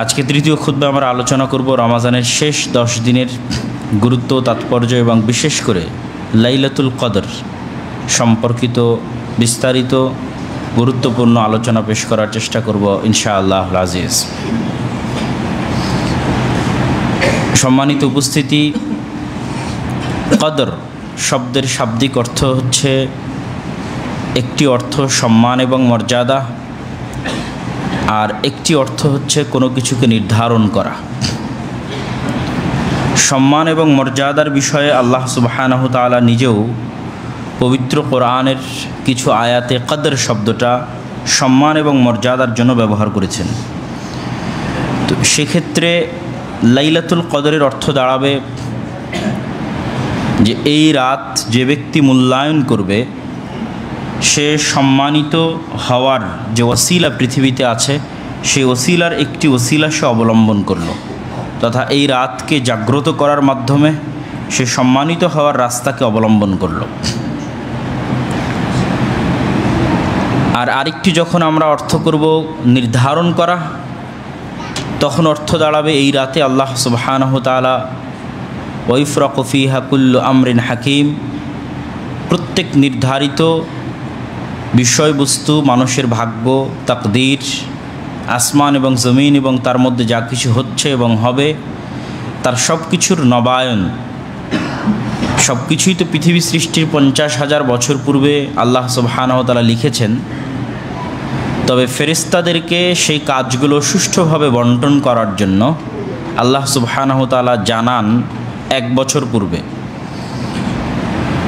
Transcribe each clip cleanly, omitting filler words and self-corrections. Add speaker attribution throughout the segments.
Speaker 1: আজকে তৃতীয় খুতবা আমরা আলোচনা করব রমাজানের শেষ 10 দিনের গুরুত্ব, তাৎপর্য এবং বিশেষ করে লাইলাতুল কদর সম্পর্কিত বিস্তারিত গুরুত্বপূর্ণ আলোচনা পেশ করার চেষ্টা করব ইনশাআল্লাহ আজিজ। সম্মানিত উপস্থিতি, কদর শব্দের শাব্দিক অর্থ হচ্ছে একটি অর্থ সম্মান এবং মর্যাদা, আর একটি অর্থ হচ্ছে কোনো কিছুকে নির্ধারণ করা। সম্মান এবং মর্যাদার বিষয়ে আল্লাহ সুবহানাহু তাআলা নিজেও পবিত্র কোরআনের কিছু আয়াতে কদর শব্দটা সম্মান এবং মর্যাদার জন্য ব্যবহার করেছেন। তো সেক্ষেত্রে লাইলাতুল কদরের অর্থ দাঁড়াবে যে এই রাত যে ব্যক্তি মূল্যায়ন করবে সে সম্মানিত হওয়ার যে ওসিলা পৃথিবীতে আছে সেই ওসিলার একটি ওসিলা সে অবলম্বন করল, তথা এই রাতকে জাগ্রত করার মাধ্যমে সে সম্মানিত হওয়ার রাস্তাকে অবলম্বন করল। আর আরেকটি যখন আমরা অর্থ করব নির্ধারণ করা, তখন অর্থ দাঁড়াবে এই রাতে আল্লাহ সুবহানাহু তাআলা ওয়াইফরাকু ফিহা কুল্লু আমরিন হাকিম, প্রত্যেক নির্ধারিত বিষয়বস্তু, মানুষের ভাগ্য, তাকদীর, আসমান এবং জমিন এবং তার মধ্যে যা কিছু হচ্ছে এবং হবে তার সব কিছুর নবায়ন, সব কিছুই তো পৃথিবী সৃষ্টির 50,000 বছর পূর্বে আল্লাহ সুবহানাহু তাআলা লিখেছেন। তবে ফেরেশতাদেরকে সেই কাজগুলো সুষ্ঠুভাবে বন্টন করার জন্য আল্লাহ সুবহানাহু তাআলা জানান 1 বছর পূর্বে।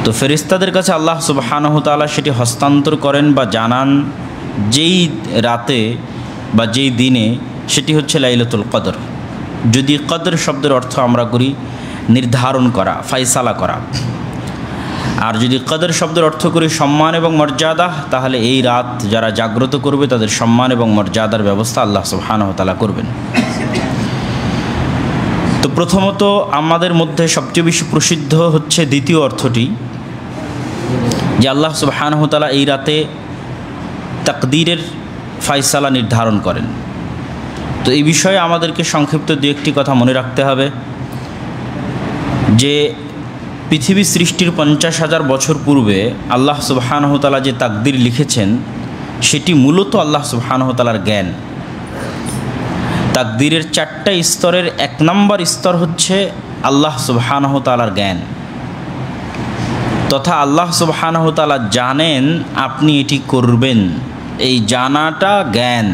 Speaker 1: তো ফেরেশতাদের কাছে আল্লাহ সুবহানাহু তাআলা সেটি হস্তান্তর করেন বা জানান যেই রাতে বা যেই দিনে, সেটি হচ্ছে লাইলাতুল কদর। যদি কদর শব্দের অর্থ আমরা করি নির্ধারণ করা, ফায়সালা করা, আর যদি কদর শব্দের অর্থ করি সম্মান এবং মর্যাদা, তাহলে এই রাত যারা জাগ্রত করবে তাদের সম্মান এবং মর্যাদার ব্যবস্থা আল্লাহ সুবহানাহু তাআলা করবেন। তো প্রথমত আমাদের মধ্যে সবচেয়ে বেশি প্রসিদ্ধ হচ্ছে দ্বিতীয় অর্থটি, যে আল্লাহ সুবহানাহু তাআলা এই রাতে তাকদীরের ফায়সালা নির্ধারণ করেন। তো এই বিষয়ে আমাদেরকে সংক্ষিপ্ত দু একটি কথা মনে রাখতে হবে যে পৃথিবী সৃষ্টির 50,000 বছর পূর্বে আল্লাহ সুবহানাহু তাআলা যে তাকদীর লিখেছেন সেটি মূলত আল্লাহ সুবহানাহু তাআলার জ্ঞান। তাকদীরের 4টা স্তরের 1 নম্বর স্তর হচ্ছে আল্লাহ সুবহানাহু তাআলার জ্ঞান, তথা আল্লাহ সুবহানাহু তাআলা জানেন আপনি এটি করবেন, এই জানাটা জ্ঞান।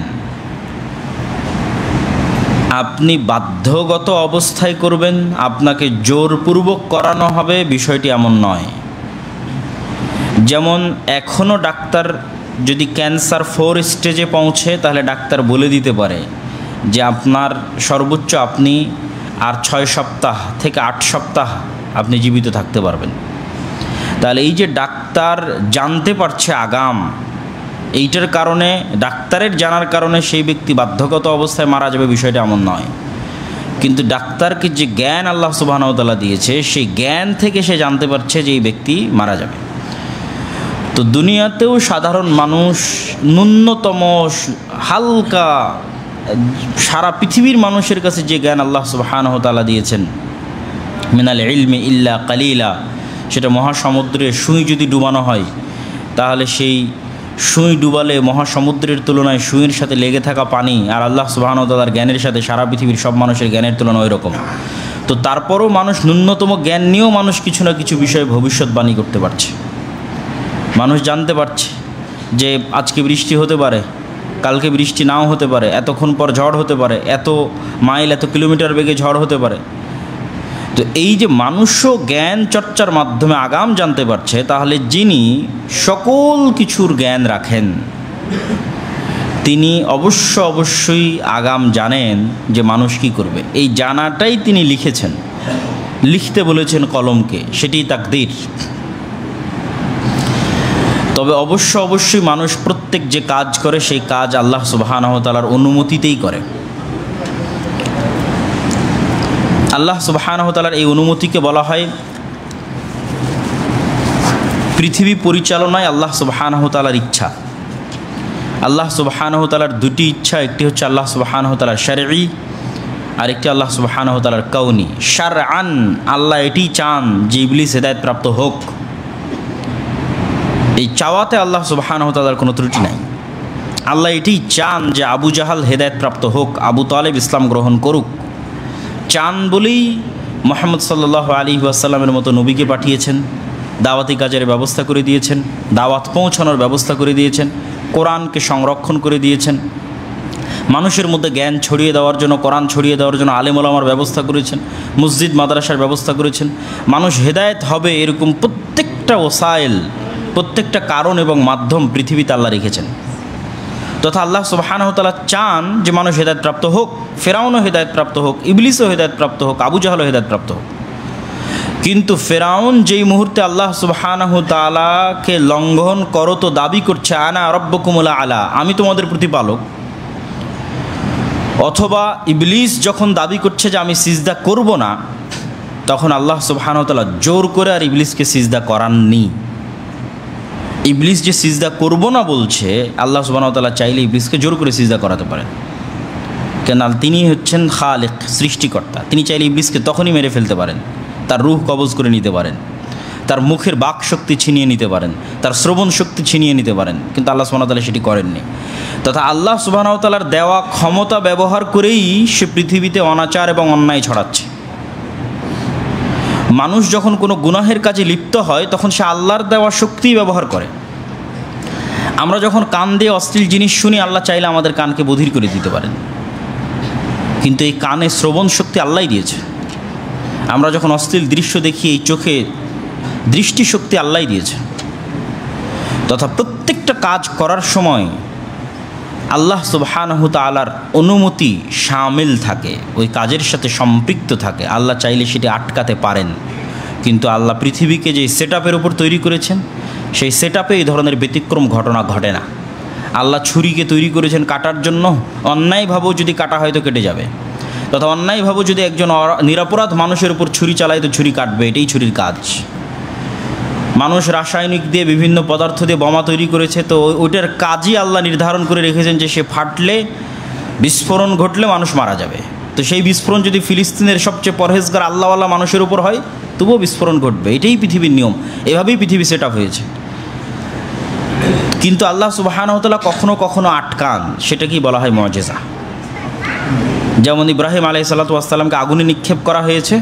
Speaker 1: আপনি বাধ্যগত অবস্থায় করবেন, আপনাকে জোরপূর্বক করানো হবে, বিষয়টি এমন নয়। যেমন এখনও ডাক্তার যদি ক্যান্সার 4 স্টেজে পৌঁছে তাহলে ডাক্তার বলে দিতে পারে যে আপনার সর্বোচ্চ আপনি আর 6 সপ্তাহ থেকে 8 সপ্তাহ আপনি জীবিত থাকতে পারবেন। তাহলে এই যে ডাক্তার জানতে পারছে আগাম, এইটার কারণে, ডাক্তারের জানার কারণে সেই ব্যক্তি বাধ্যগত অবস্থায় মারা যাবে, বিষয়টা এমন নয়। কিন্তু ডাক্তারকে যে জ্ঞান আল্লাহ সুবহানাহু তাআলা দিয়েছে সেই জ্ঞান থেকে সে জানতে পারছে যে এই ব্যক্তি মারা যাবে। তো দুনিয়াতেও সাধারণ মানুষ ন্যূনতম হালকা, সারা পৃথিবীর মানুষের কাছে যে জ্ঞান আল্লাহ সুবহানাহু তাআলা দিয়েছেন, মিনাল ইলমি ইল্লা কালিলা, সেটা মহাসমুদ্রে সুই যদি ডুবানো হয় তাহলে সেই সুই ডুবালে মহাসমুদ্রের তুলনায় সুইয়ের সাথে লেগে থাকা পানি আর আল্লাহ সুবহানাহু তাআলার জ্ঞানের সাথে সারা পৃথিবীর সব মানুষের জ্ঞানের তুলনা ওই রকম। তো তারপরও মানুষ ন্যূনতম জ্ঞান নিয়েও মানুষ কিছু না কিছু বিষয়ে ভবিষ্যৎবাণী করতে পারছে। মানুষ জানতে পারছে যে আজকে বৃষ্টি হতে পারে, কালকে বৃষ্টি নাও হতে পারে, এতক্ষণ পর ঝড় হতে পারে, এত মাইল এত কিলোমিটার বেগে ঝড় হতে পারে। তো এই যে মানুষও জ্ঞান চর্চার মাধ্যমে আগাম জানতে পারছে, তাহলে যিনি সকল কিছুর জ্ঞান রাখেন তিনি অবশ্যই আগাম জানেন যে মানুষ কি করবে। এই জানাটাই তিনি লিখেছেন, লিখতে বলেছেন কলমকে, সেটি তাকদীর। তবে অবশ্যই মানুষ প্রত্যেক যে কাজ করে সেই কাজ আল্লাহ সুবহানাহু তাআলার অনুমতিতেই করে। আল্লাহ সুবহানাহু তাআলার এই অনুমতিকে বলা হয় পৃথিবী পরিচালনায় আল্লাহ সুবহানাহু তাআলার ইচ্ছা। আল্লাহ সুবহানাহু তাআলার দুটি ইচ্ছা, একটি হচ্ছে আল্লাহ সুবহানাহু তাআলার শারঈ, আরেকটি আল্লাহ সুবহানাহু ওয়া তাআলার কাউনি। শারআন আল্লাহ এটি চান যে ইবলিস হেদায়েত প্রাপ্ত হোক। এই চাওয়াতে আল্লাহ সুবহানাহু ওয়া তাআলার কোনো ত্রুটি নাই। আল্লাহ এটি চান যে আবু জাহাল হেদায়েত প্রাপ্ত হোক, আবু তালেব ইসলাম গ্রহণ করুক। চান বলেই মুহাম্মদ সাল্লাল্লাহু আলাইহি ওয়াসাল্লামের মতো নবীকে পাঠিয়েছেন, দাওয়াতি কাজের ব্যবস্থা করে দিয়েছেন, দাওয়াত পৌঁছানোর ব্যবস্থা করে দিয়েছেন, কোরআনকে সংরক্ষণ করে দিয়েছেন, মানুষের মধ্যে জ্ঞান ছড়িয়ে দেওয়ার জন্য, কোরআন ছড়িয়ে দেওয়ার জন্য আলেম ওলামার ব্যবস্থা করেছেন, মসজিদ মাদ্রাসার ব্যবস্থা করেছেন। মানুষ হেদায়েত হবে এরকম প্রত্যেকটা ওসাইল, প্রত্যেকটা কারণ এবং মাধ্যম পৃথিবীতে আল্লাহ রেখেছেন। তথা আল্লাহ সুবহানাহু ওয়া তাআলা চান যে মানুষ হেদায়েত প্রাপ্ত হোক, ফেরাউনও হেদায়েত প্রাপ্ত হোক, ইবলিসও হেদায়েত প্রাপ্ত হোক, আবু জাহলও হেদায়েত প্রাপ্ত হোক। কিন্তু ফেরাউন যেই মুহূর্তে আল্লাহ সুবহানাহু ওয়া তাআলাকে লঙ্ঘন করত, দাবি করছে আনা রাব্বুকুমুল আলা, আমি তোমাদের প্রতিপালক, অথবা ইবলিস যখন দাবি করছে যে আমি সিজদা করব না, তখন আল্লাহ সুবহানাহু ওয়া তাআলা জোর করে আর ইবলিসকে সিজদা করাননি। ইবলিস যে সিজদা করব না বলছে, আল্লাহ সুবহানাহু ওয়া তাআলা চাইলে ইবলিসকে জোর করে সিজদা করাতে পারেন, কেন তিনি হচ্ছেন খালিক, সৃষ্টিকর্তা। তিনি চাইলে ইবলিসকে তখনই মেরে ফেলতে পারেন, তার রূহ কবজ করে নিতে পারেন, তার মুখের বাক শক্তি ছিনিয়ে নিতে পারেন, তার শ্রবণ শক্তি ছিনিয়ে নিতে পারেন, কিন্তু আল্লাহ সুবহানাহু ওয়া তাআলা সেটি করেননি। তথা আল্লাহ সুবহানাহু ওয়া তাআলার দেওয়া ক্ষমতা ব্যবহার করেই সে পৃথিবীতে অনাচার এবং অন্যায় ছড়াচ্ছে। মানুষ যখন কোনো গুনাহের কাজে লিপ্ত হয়, তখন সে আল্লাহর দেওয়া শক্তি ব্যবহার করে। আমরা যখন কান দিয়ে অশ্লীল জিনিস শুনি, আল্লাহ চাইলে আমাদের কানকে বধির করে দিতে পারেন, কিন্তু এই কানে শ্রবণ শক্তি আল্লাহই দিয়েছে। আমরা যখন অশ্লীল দৃশ্য দেখি, এই চোখে দৃষ্টিশক্তি আল্লাহই দিয়েছে। তথা প্রত্যেকটা কাজ করার সময় আল্লাহ সুবহানাহু ওয়া তাআলার অনুমতি শামিল থাকে, ওই কাজের সাথে সম্পৃক্ত থাকে। আল্লাহ চাইলে সেটি আটকাতে পারেন, কিন্তু আল্লাহ পৃথিবীকে যে সেটআপের উপর তৈরি করেছেন, সেই সেটআপে এই ধরনের ব্যতিক্রম ঘটনা ঘটে না। আল্লাহ ছুরিকে তৈরি করেছেন কাটার জন্য, অন্যায়ভাবেও যদি কাটা হয় তো কেটে যাবে, তথা অন্যায়ভাবেও যদি একজন নিরপরাধ মানুষের উপর ছুরি চালায় তো ছুরি কাটবে, এটাই ছুরির কাজ। মানুষ রাসায়নিক দিয়ে বিভিন্ন পদার্থ দিয়ে বোমা তৈরি করেছে, তো ওইটার কাজই আল্লাহ নির্ধারণ করে রেখেছেন যে সে ফাটলে, বিস্ফোরণ ঘটলে মানুষ মারা যাবে। তো সেই বিস্ফোরণ যদি ফিলিস্তিনের সবচেয়ে পরহেজগার আল্লাহওয়ালা মানুষের উপর হয়, তবুও বিস্ফোরণ ঘটবে। এটাই পৃথিবীর নিয়ম, এভাবেই পৃথিবী সেট আপ হয়েছে। কিন্তু আল্লাহ সুবহানাহু ওয়া তাআলা কখনো কখনো আটকান, সেটাকেই বলা হয় মুআজিজা। যেমন ইব্রাহিম আলাইহিস সালাতু ওয়াস সালামকে আগুনে নিক্ষেপ করা হয়েছে,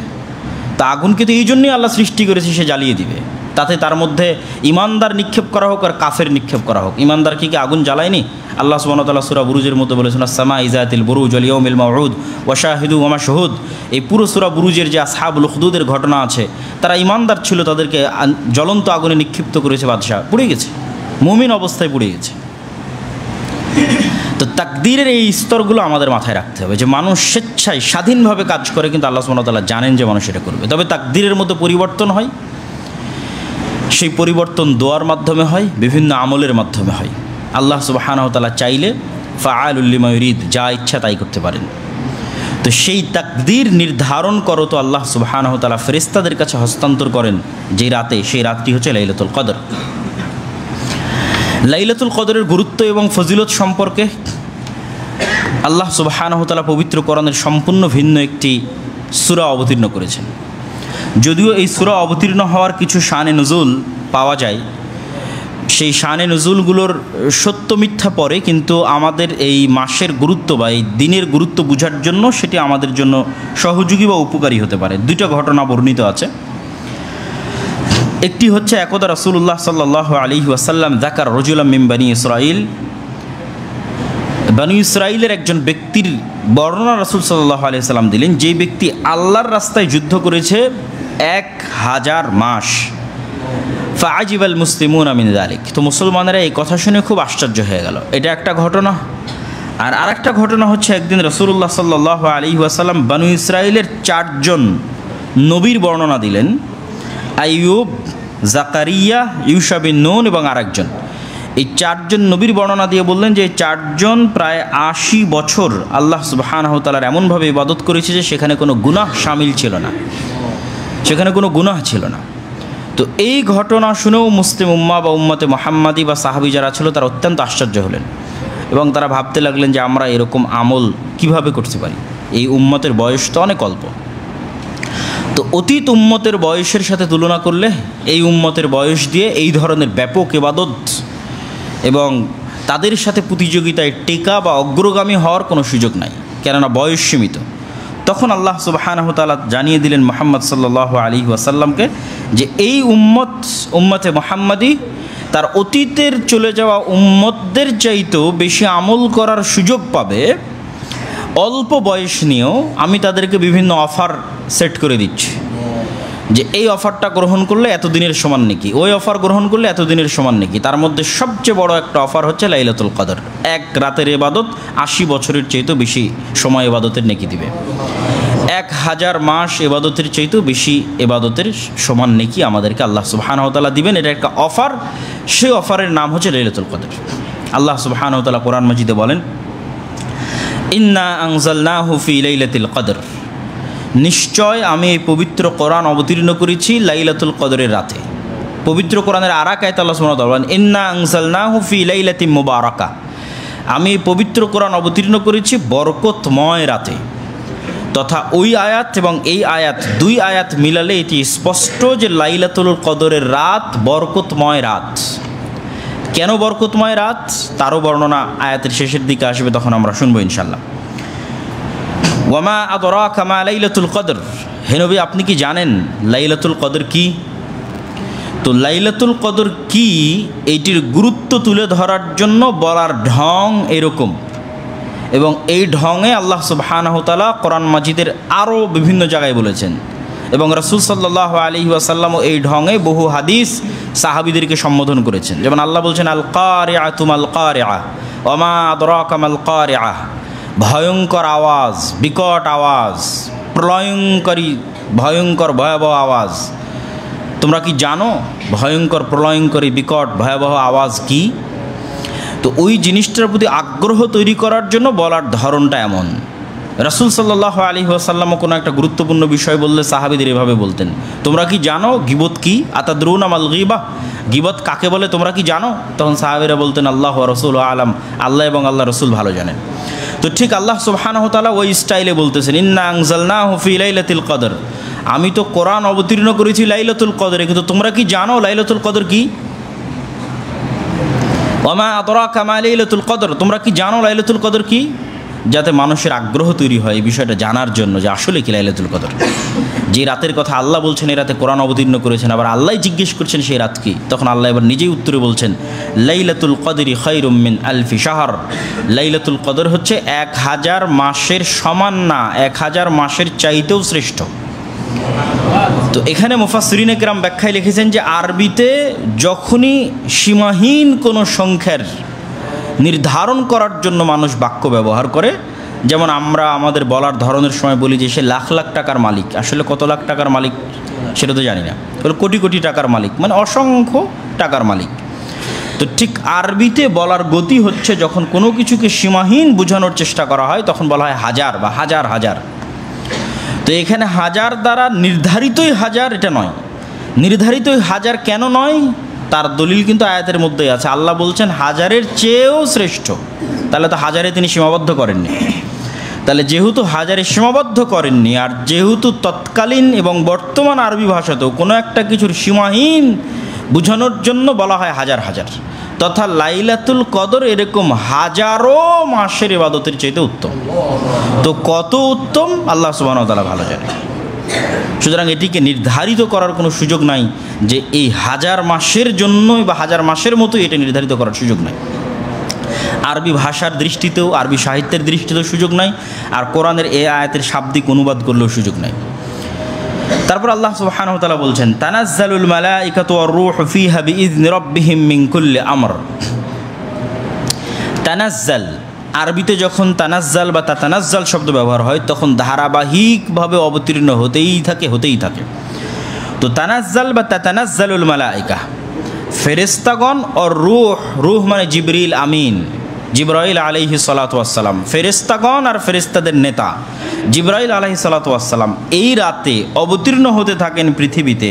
Speaker 1: তা আগুনকে তো এই জন্যই আল্লাহ সৃষ্টি করেছে সে জ্বালিয়ে দিবে। তাতে তার মধ্যে ইমানদার নিক্ষেপ করা হোক আর কাফের নিক্ষেপ করা হোক, ইমানদারকে কি আগুন জ্বালায়নি? আল্লাহ সুবহানাহু ওয়া তাআলা সূরা বুরুজের মধ্যে বলেছেন আসসামা ইযাতিল বুরুজ ওয়াল ইয়াউমিল মাউউদ ওয়া শাহিদু ওয়া মাশহুদ। এই পুরো সূরা বুরুজের যে আসহাবুল উখদুদের ঘটনা আছে, তারা ইমানদার ছিল, তাদেরকে জ্বলন্ত আগুনে নিক্ষিপ্ত করেছে বাদশা, পুড়ে গেছে, মুমিন অবস্থায় পুড়ে গেছে। তো তাকদীরের এই স্তরগুলো আমাদের মাথায় রাখতে হবে, যে মানুষ স্বেচ্ছায় স্বাধীনভাবে কাজ করে, কিন্তু আল্লাহ সুবহানাহু ওয়া তাআলা জানেন যে মানুষ এটা করবে। তবে তাকদীরের মধ্যে পরিবর্তন হয়, সেই পরিবর্তন দোয়ার মাধ্যমে হয়, বিভিন্ন আমলের মাধ্যমে হয়। আল্লাহ সুবহানাহু ওয়া তাআলা চাইলে ফাআলুল লিমা ইউরিদ, যা ইচ্ছা তাই করতে পারেন। তো সেই তাকদীর নির্ধারণ করো তো আল্লাহ সুবহানাহু ওয়া তাআলা ফেরেশতাদের কাছে হস্তান্তর করেন যে রাতে, সেই রাতটি হচ্ছে লাইলাতুল কদর। লাইলাতুল কদরের গুরুত্ব এবং ফজিলত সম্পর্কে আল্লাহ সুবহানাহু ওয়া তাআলা পবিত্র কোরআনের সম্পূর্ণ ভিন্ন একটি সূরা অবতীর্ণ করেছেন। যদিও এই সূরা অবতীর্ণ হওয়ার কিছু শানে নুজুল পাওয়া যায়, সেই শানে নুজুলগুলোর সত্য মিথ্যা পড়ে, কিন্তু আমাদের এই মাসের গুরুত্ব বা এই দিনের গুরুত্ব বোঝার জন্য সেটি আমাদের জন্য সহযোগী বা উপকারী হতে পারে। দুইটা ঘটনা বর্ণিত আছে। একটি হচ্ছে একদা রাসূলুল্লাহ সাল্লাল্লাহু আলাইহি ওয়াসাল্লাম যাকার রাজুলাম মিন বানি ইসরাঈল, বানি ইসরাঈলের একজন ব্যক্তির বর্ণনা রাসূল সাল্লাল্লাহু আলাইহি ওয়াসাল্লাম দিলেন, যে ব্যক্তি আল্লাহর রাস্তায় যুদ্ধ করেছে 1000 মাস। ফাআজিবাল মুসলিমুনা মিন যালিক, তো মুসলমানেরা এই কথা শুনে খুব আশ্চর্য হয়ে গেল। এটা একটা ঘটনা। আর আরেকটা ঘটনা হচ্ছে, একদিন রাসূলুল্লাহ সাল্লাল্লাহু আলাইহি ওয়াসাল্লাম বানু ইসরাঈলের 4 জন নবীর বর্ণনা দিলেন, আইয়ুব, জাকারিয়া, ইউশা বিন নুন এবং আরেকজন। এই 4 জন নবীর বর্ণনা দিয়ে বললেন যে 4 জন প্রায় 80 বছর আল্লাহ সুবহানাহু ওয়া তাআলার এমনভাবে ইবাদত করেছে যে সেখানে কোনো গুনাহ শামিল ছিল না, সেখানে কোনো গুনাহ ছিল না। তো এই ঘটনা শুনেও মুসলিম উম্মাহ বা উম্মতে মুহাম্মাদি বা সাহাবী যারা ছিল তারা অত্যন্ত আশ্চর্য হলেন এবং তারা ভাবতে লাগলেন যে আমরা এরকম আমল কিভাবে করতে পারি। এই উম্মতের বয়স তো অনেক অল্প। তো অতীত উম্মতের বয়সের সাথে তুলনা করলে এই উম্মতের বয়স দিয়ে এই ধরনের ব্যাপক ইবাদত এবং তাদের সাথে প্রতিযোগিতায় টেকা বা অগ্রগামী হওয়ার কোনো সুযোগ নাই, কেননা বয়স সীমিত। তখন আল্লাহ সুবহানাহু ওয়া তাআলা জানিয়ে দিলেন মুহাম্মদ সাল্লাল্লাহু আলাইহি ওয়াসাল্লামকে যে এই উম্মতে মুহাম্মাদি তার অতীতের চলে যাওয়া উম্মতদের চাইতেও বেশি আমল করার সুযোগ পাবে। অল্প বয়স নিয়েও আমি তাদেরকে বিভিন্ন অফার সেট করে দিচ্ছি যে এই অফারটা গ্রহণ করলে এতদিনের সমান নেকি, ওই অফার গ্রহণ করলে এতদিনের সমান নেকি। তার মধ্যে সবচেয়ে বড় একটা অফার হচ্ছে লাইলাতুল কদর। এক রাতের ইবাদত ৮০ বছরের চাইতেও বেশি সময় ইবাদতের নেকি দিবে। ১,০০০ মাস ইবাদতের চাইতেও বেশি ইবাদতের সমান নেকি আমাদেরকে আল্লাহ সুবহানাহু ওয়া তাআলা দিবেন। এটা একটা অফার, সেই অফারের নাম হচ্ছে লাইলাতুল কদর। আল্লাহ সুবহানাহু ওয়া তাআলা কোরআন মাজিদে বলেন, ইন্না আনজালনাহু ফি লাইলাতিল কদর, নিশ্চয় আমি এই পবিত্র কোরআন অবতীর্ণ করেছি লাইলাতুল কদরের রাতে। পবিত্র কোরআনের আরেক আয়াতে আল্লাহ সুবহানাহু ওয়া তাআলা বলেন, ইন্না আনজালনাহু ফি লাইলাতিন মুবারাকা, আমি এই পবিত্র কোরআন অবতীর্ণ করেছি বরকতময় রাতে। তথা ওই আয়াত এবং এই আয়াত, দুই আয়াত মিলালে এটি স্পষ্ট যে লাইলাতুল কদরের রাত বরকতময় রাত। কেন বরকতময় রাত তারও বর্ণনা আয়াতের শেষের দিকে আসবে, তখন আমরা শুনবো ইনশাল্লাহ। ওয়ামা আদরাকা মা লাইলাতুল কদর, হে নবী আপনি কি জানেন লাইলাতুল কদর কি? তো লাইলাতুল কদর কি এইটির গুরুত্ব তুলে ধরার জন্য বলার ঢং এরকম, এবং এই ঢঙে আল্লাহ সুবহানাহু ওয়া তাআলা কোরআন মাজিদের আরও বিভিন্ন জায়গায় বলেছেন, এবং রাসূল সাল্লাল্লাহু আলাইহি ওয়াসাল্লামও এই ঢঙে বহু হাদিস সাহাবীদেরকে সম্বোধন করেছেন। যেমন আল্লাহ বলছেন, আল কারিআতু মাল কারিআ ওয়া মা আদরাকা মাল কারিআ, ভয়ঙ্কর আওয়াজ, বিকট আওয়াজ, প্রলয়ঙ্করী ভয়ঙ্কর ভয়াবহ আওয়াজ। তোমরা কি জানো ভয়ঙ্কর প্রলয়ঙ্করী বিকট ভয়াবহ আওয়াজ কি? তো ওই জিনিসটার প্রতি আগ্রহ তৈরি করার জন্য বলার ধরনটা এমন। রাসূল সাল্লাল্লাহু আলাইহি ওয়াসাল্লামও কোনো একটা গুরুত্বপূর্ণ বিষয় বললে সাহাবীদের এভাবে বলতেন, তোমরা কি জানো গীবত কি? আতাদরুনা মাল গীবাহ, গীবত কাকে বলে তোমরা কি জানো? তখন সাহাবীরা বলতেন, আল্লাহু ওয়া রাসূলুহু আলাম, আল্লাহ এবং আল্লাহ রাসূল ভালো জানেন। তো ঠিক আল্লাহ সুবহানাহু ওয়া তাআলা ওই স্টাইলে বলতেছেন, ইন্না আনজালনাহু ফি লাইলাতিল কদর, আমি তো কোরআন অবতীর্ণ করেছি লাইলাতুল কদরে, কিন্তু তোমরা কি জানো লাইলাতুল কদর কি? ওয়ামা আদরাকা মা লাইলাতুল কদর, তোমরা কি জানো লাইলাতুল কদর কি? যাতে মানুষের আগ্রহ তৈরি হয় এই বিষয়টা জানার জন্য যে আসলে কি লাইলাতুল কদর। যে রাতের কথা আল্লাহ বলছেন এই রাতে কোরআন অবতীর্ণ করেছেন, আবার আল্লাহ জিজ্ঞেস করছেন সেই রাত কি, তখন আল্লাহ এবার নিজেই উত্তরে বলছেন, লাইলাতুল কদরি খায়রুম মিন আলফি শাহর, লাইলাতুল কদর হচ্ছে ১,০০০ মাসের সমান না, ১,০০০ মাসের চাইতেও শ্রেষ্ঠ। তো এখানে মুফাসসিরিনে কেরাম ব্যাখ্যায় লিখেছেন যে আরবিতে যখনই সীমাহীন কোনো সংখ্যার নির্ধারণ করার জন্য মানুষ বাক্য ব্যবহার করে, যেমন আমরা আমাদের বলার ধরনের সময় বলি যে সে লাখ লাখ টাকার মালিক, আসলে কত লাখ টাকার মালিক সেটা তো জানি না, কোটি কোটি টাকার মালিক, মানে অসংখ্য টাকার মালিক। তো ঠিক আরবিতে বলার গতি হচ্ছে যখন কোনো কিছুকে সীমাহীন বোঝানোর চেষ্টা করা হয় তখন বলা হয় হাজার বা হাজার হাজার। তো এখানে হাজার দ্বারা নির্ধারিতই হাজার এটা নয়। নির্ধারিতই হাজার কেন নয় তার দলিল কিন্তু আয়াতের মধ্যেই আছে। আল্লাহ বলছেন হাজারের চেয়েও শ্রেষ্ঠ, তাহলে তো হাজারে তিনি সীমাবদ্ধ করেননি। তাহলে যেহেতু হাজারে সীমাবদ্ধ করেননি, আর যেহেতু তৎকালীন এবং বর্তমান আরবি ভাষাতেও কোনো একটা কিছুর সীমাহীন বোঝানোর জন্য বলা হয় হাজার হাজার, তথা লাইলাতুল কদর এরকম হাজারো মাসের ইবাদতের চাইতে উত্তম। তো কত উত্তম আল্লাহ সুবহানাহু ওয়া তাআলা ভালো জানেন। সুতরাং এটিকে নির্ধারিত করার কোনো সুযোগ নাই যে এই হাজার মাসের জন্যই বা হাজার মাসের মতোই এটা নির্ধারিত করার সুযোগ নাই। আরবি ভাষার দৃষ্টিতেও, আরবি সাহিত্যের দৃষ্টিতেও সুযোগ নাই, আর কোরআনের এই আয়াতের শাব্দিক অনুবাদ করলেও সুযোগ নাই। তারপর আল্লাহ সুবহানাহু ওয়া তাআলা বলছেন, তানাজ্জালুল মালাইকাতু ওয়ার রূহু ফিহা বিইذনি রাব্বিহিম মিন কুল্লি আমর। তানাজ্জাল, আরবিতে যখন তানাজ্জাল বা তাতানাজ্জাল শব্দ ব্যবহার হয় তখন ধারাবাহিকভাবে অবতীর্ণ হতেই থাকে। তো তানাজ্জাল বা তাতানাজ্জালুল মালাইকা, ফেরেশতাগণ, আর রূহ মানে জিবরিল আমিন, জিবরাইল আলাইহিস সালাতু ওয়াস সালাম, ফেরেশতাগণ আর ফেরেশতাদের নেতা জিবরাইল আলাইহিস সালাতু ওয়াস সালাম এই রাতে অবতীর্ণ হতে থাকেন পৃথিবীতে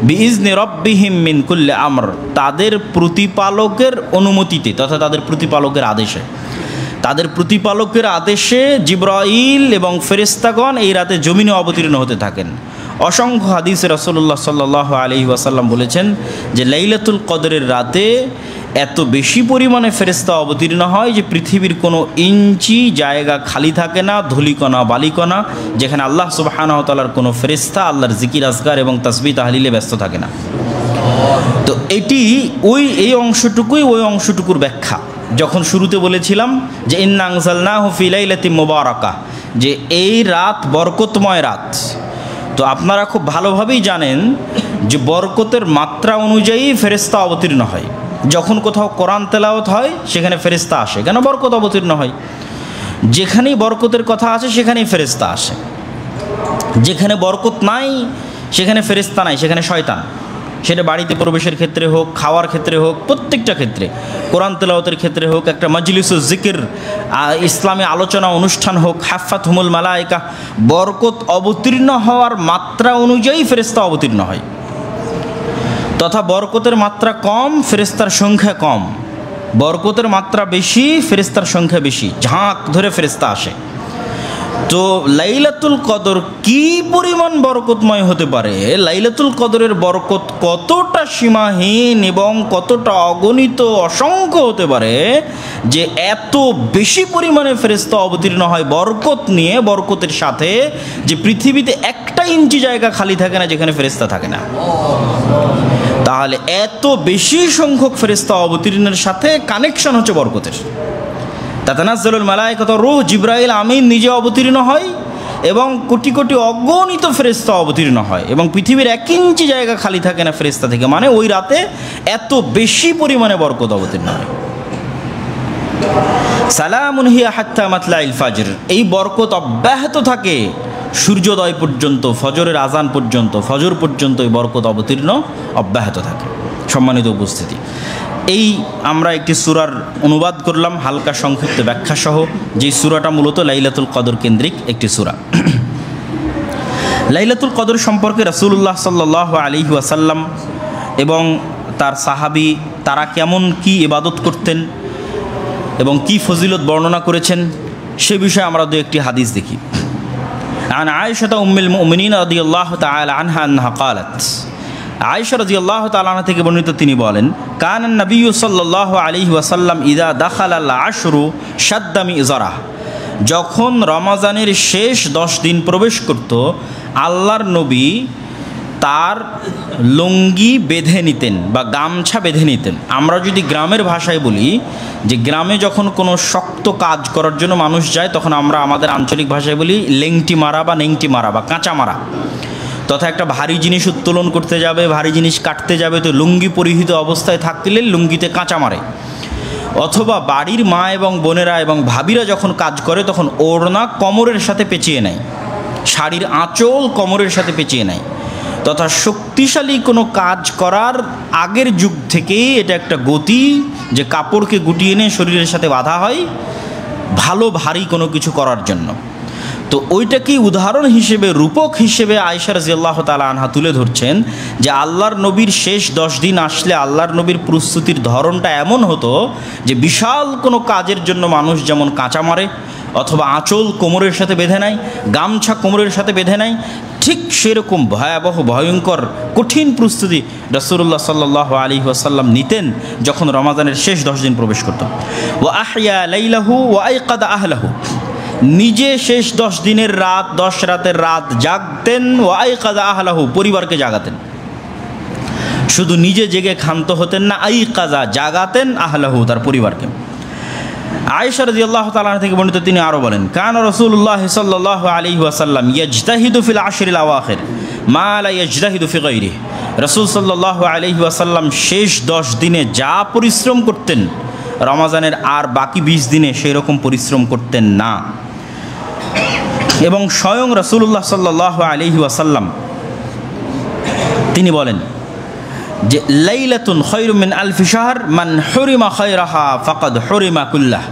Speaker 1: বিইজনি রাব্বিহিম মিন কুল্লি আমর, তাদের প্রতিপালকের অনুমতিতে তথা তাদের প্রতিপালকের আদেশে। তাদের প্রতিপালকের আদেশে জিবরাইল এবং ফেরেশতাগণ এই রাতে জমিনে অবতীর্ণ হতে থাকেন। অসংখ্য হাদিসে রাসূলুল্লাহ সাল্লাল্লাহু আলাইহি ওয়াসাল্লাম বলেছেন যে লাইলাতুল কদরের রাতে এত বেশি পরিমাণে ফেরেশতা অবতীর্ণ হয় যে পৃথিবীর কোনো ইঞ্চি জায়গা খালি থাকে না, ধূলিকণা বালিকণা, যেখানে আল্লাহ সুবহানাহু ওয়া তাআলার কোনো ফেরেশতা আল্লাহর জিকির আজকার এবং তাসবিহ তাহলিলে ব্যস্ত থাকে না। তো এটি এই অংশটুকুর ব্যাখ্যা। যখন শুরুতে বলেছিলাম যে ইন্না আনজালনাহু ফি লাইলাতিন মুবারাকাহ, যে এই রাত বরকতময় রাত, তো আপনারা খুব ভালোভাবেই জানেন যে বরকতের মাত্রা অনুযায়ী ফেরেশতা অবতীর্ণ হয়। যখন কোথাও কোরআন তেলাওয়াত হয় সেখানে ফেরেশতা আসে, কেন বরকত অবতীর্ণ হয়। যেখানেই বরকতের কথা আছে সেখানেই ফেরেশতা আসে, যেখানে বরকত নাই সেখানে ফেরেশতা নাই, সেখানে শয়তান। সেটা বাড়িতে প্রবেশের ক্ষেত্রে হোক, খাওয়ার ক্ষেত্রে হোক, প্রত্যেকটা ক্ষেত্রে, কোরআন তেলাওয়াতের ক্ষেত্রে হোক, একটা মজলিসুল জিকির ইসলামী আলোচনা অনুষ্ঠান হোক, হাফাতহুমুল মালায়েকা, বরকত অবতীর্ণ হওয়ার মাত্রা অনুযায়ী ফেরেশতা অবতীর্ণ হয়। তথা বরকতের মাত্রা কম, ফেরেশতার সংখ্যা কম, বরকতের মাত্রা বেশি, ফেরেশতার সংখ্যা বেশি, ঝাঁক ধরে ফেরেশতা আসে। তো লাইলাতুল কদর কি পরিমাণ বরকতময় হতে পারে, লাইলাতুল কদরের বরকত কতটা সীমাহীন এবং কতটা অগণিত অসংখ্য হতে পারে যে এত বেশি পরিমাণে ফেরেশতা অবতীর্ণ হয় বরকত নিয়ে, বরকতের সাথে, যে পৃথিবীতে একটা ইঞ্চি জায়গা খালি থাকে না যেখানে ফেরেশতা থাকে না। তাহলে এত বেশি সংখ্যক ফেরেশতা অবতীর্ণের সাথে কানেকশন হচ্ছে বরকতের। তাতানাজ্জালুল মালায়েকাতু রূহ, জিবরাইল আমিন নিজে অবতীর্ণ হয় এবং কোটি কোটি অগণিত ফেরেশতা অবতীর্ণ হয় এবং পৃথিবীর 1 ইঞ্চি জায়গা খালি থাকে না ফেরেশতা থেকে। মানে ওই রাতে এত বেশি পরিমাণে বরকত অবতীর্ণ হয়। সালামুন হিয়া হাত্তা মাতলাইল ফাজর, এই বরকত অব্যাহত থাকে সূর্যোদয় পর্যন্ত, ফজরের আজান পর্যন্ত, ফজর পর্যন্ত এই বরকত অবতীর্ণ অব্যাহত থাকে। সম্মানিত উপস্থিতি, এই আমরা একটি সূরার অনুবাদ করলাম হালকা সংক্ষিপ্ত ব্যাখ্যা সহ, যে সূরাটা মূলত লাইলাতুল কদর কেন্দ্রিক একটি সূরা। লাইলাতুল কদর সম্পর্কে রাসূলুল্লাহ সাল্লাল্লাহু আলাইহি ওয়াসাল্লাম এবং তার সাহাবী তারা কেমন কি ইবাদত করতেন এবং কি ফজিলত বর্ণনা করেছেন সে বিষয়ে আমরা দু একটি হাদিস দেখি। আন আয়েশা উম্মুল মুমিনিন রাদিয়াল্লাহু তাআলা আনহা আন্নাহা ক্বালাত, আয়েশা রাদিয়াল্লাহু তাআলা আনহা থেকে বর্ণিত তিনি বলেন, কানান নবিয়্যু সাল্লাল্লাহু আলাইহি ওয়াসাল্লাম ইযা দাখালাল আশরু শাদ্দা মিযরাহ, যখন রমজানের শেষ 10 দিন প্রবেশ করত আল্লাহর নবী তার লুঙ্গি বেঁধে নিতেন বা গামছা বেঁধে নিতেন। আমরা যদি গ্রামের ভাষায় বলি যে গ্রামে যখন কোনো শক্ত কাজ করার জন্য মানুষ যায় তখন আমরা আমাদের আঞ্চলিক ভাষায় বলি লেংটি মারা বা নেংটি মারা বা কাঁচা মারা। তথা একটা ভারী জিনিস উত্তোলন করতে যাবে, ভারী জিনিস কাটতে যাবে, তো লুঙ্গি পরিহিত অবস্থায় থাকলে লুঙ্গিতে কাঁচা মারে। অথবা বাড়ির মা এবং বোনেরা এবং ভাবিরা যখন কাজ করে তখন ওড়না কোমরের সাথে পেঁচিয়ে নেয়, শাড়ির আঁচল কোমরের সাথে পেঁচিয়ে নেয়। তথা শক্তিশালী কোনো কাজ করার আগের যুগ থেকেই এটা একটা গতি যে কাপড়কে গুটিয়ে নিয়ে শরীরের সাথে বাঁধা হয় ভালো ভারী কোনো কিছু করার জন্য। তো ওইটাকেই উদাহরণ হিসেবে, রূপক হিসেবে আয়েশা রাদিয়াল্লাহু তাআলা আনহা তুলে ধরছেন যে আল্লাহর নবীর শেষ 10 দিন আসলে আল্লাহর নবীর প্রস্তুতির ধরনটা এমন হতো যে বিশাল কোনো কাজের জন্য মানুষ যেমন কাঁচা মারে অথবা আঁচল কোমরের সাথে বেঁধে নেয়, গামছা কোমরের সাথে বেঁধে নেয়, ঠিক সেরকম ভয়াবহ ভয়ঙ্কর কঠিন প্রস্তুতি রাসূলুল্লাহ সাল্লাল্লাহু আলাইহি ওয়াসাল্লাম নিতেন যখন রমাদানের শেষ 10 দিন প্রবেশ করত। ওয়া আহইয়া লাইলাহু ওয়া আইকাদা আহলাহু, নিজে শেষ 10 দিনের রাত, 10 রাতের রাত জাগতেন, ওয়া আইকাদা আহলাহু, পরিবারকে জাগাতেন। শুধু নিজে জেগে ক্ষান্ত হতেন না, আইকাজা, জাগাতেন আহলাহু, তার পরিবারকে। আয়েশা রাদিয়াল্লাহু তাআলা থেকে বর্ণিত তিনি আরও বলেন, কানা রাসূলুল্লাহ সাল্লাল্লাহু আলাইহি ওয়াসাল্লাম ইয়াজতাহিদু ফিল আশরিল আওয়াখির মা লা ইয়াজতাহিদু ফি গায়রিহি, রাসূল সাল্লাল্লাহু আলাইহি ওয়াসাল্লাম শেষ 10 দিনে যা পরিশ্রম করতেন রমজানের আর বাকি 20 দিনে সেই রকম পরিশ্রম করতেন না। এবং স্বয়ং রাসূলুল্লাহ সাল্লাল্লাহু আলাইহি ওয়াসাল্লাম তিনি বলেন যে লাইলাতুন খায়রুম মিন আলফি শাহর মান হুরিমা খায়রাহা ফাকাদ হুরিমা কুল্লাহ,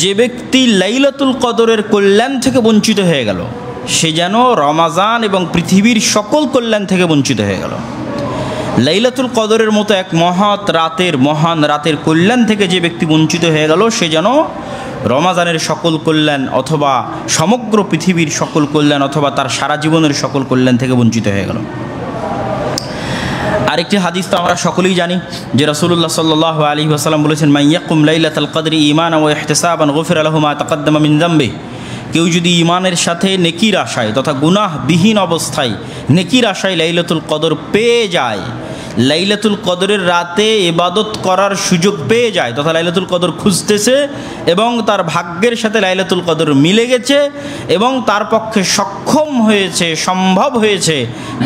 Speaker 1: যে ব্যক্তি লাইলাতুল কদরের কল্যাণ থেকে বঞ্চিত হয়ে গেল সে যেন রমাজান এবং পৃথিবীর সকল কল্যাণ থেকে বঞ্চিত হয়ে গেল। লাইলাতুল কদরের মতো এক মহান রাতের কল্যাণ থেকে যে ব্যক্তি বঞ্চিত হয়ে গেল সে যেন রমাজানের সকল কল্যাণ অথবা সমগ্র পৃথিবীর সকল কল্যাণ অথবা তার সারা জীবনের সকল কল্যাণ থেকে বঞ্চিত হয়ে গেল। আরেকটি হাদিস তো আমরা সকলেই জানি যে রাসূলুল্লাহ সাল্লাল্লাহু আলাইহি ওয়াসাল্লাম বলেছেন, মান ইয়াকুম লাইলাতাল কদরি ঈমানান ওয়া ইহতিসাবান গুফিরা লাহু মা তাকাদ্দামা মিন যামবি। কেউ যদি ঈমানের সাথে নেকির আশায় তথা গুনাহবিহীন অবস্থায় নেকির আশায় লাইলাতুল কদর পেয়ে যায়, লাইলাতুল কদরের রাতে ইবাদত করার সুযোগ পেয়ে যায় তথা লাইলাতুল কদর খুঁজতেছে এবং তার ভাগ্যের সাথে লাইলাতুল কদর মিলে গেছে এবং তার পক্ষে সক্ষম হয়েছে, সম্ভব হয়েছে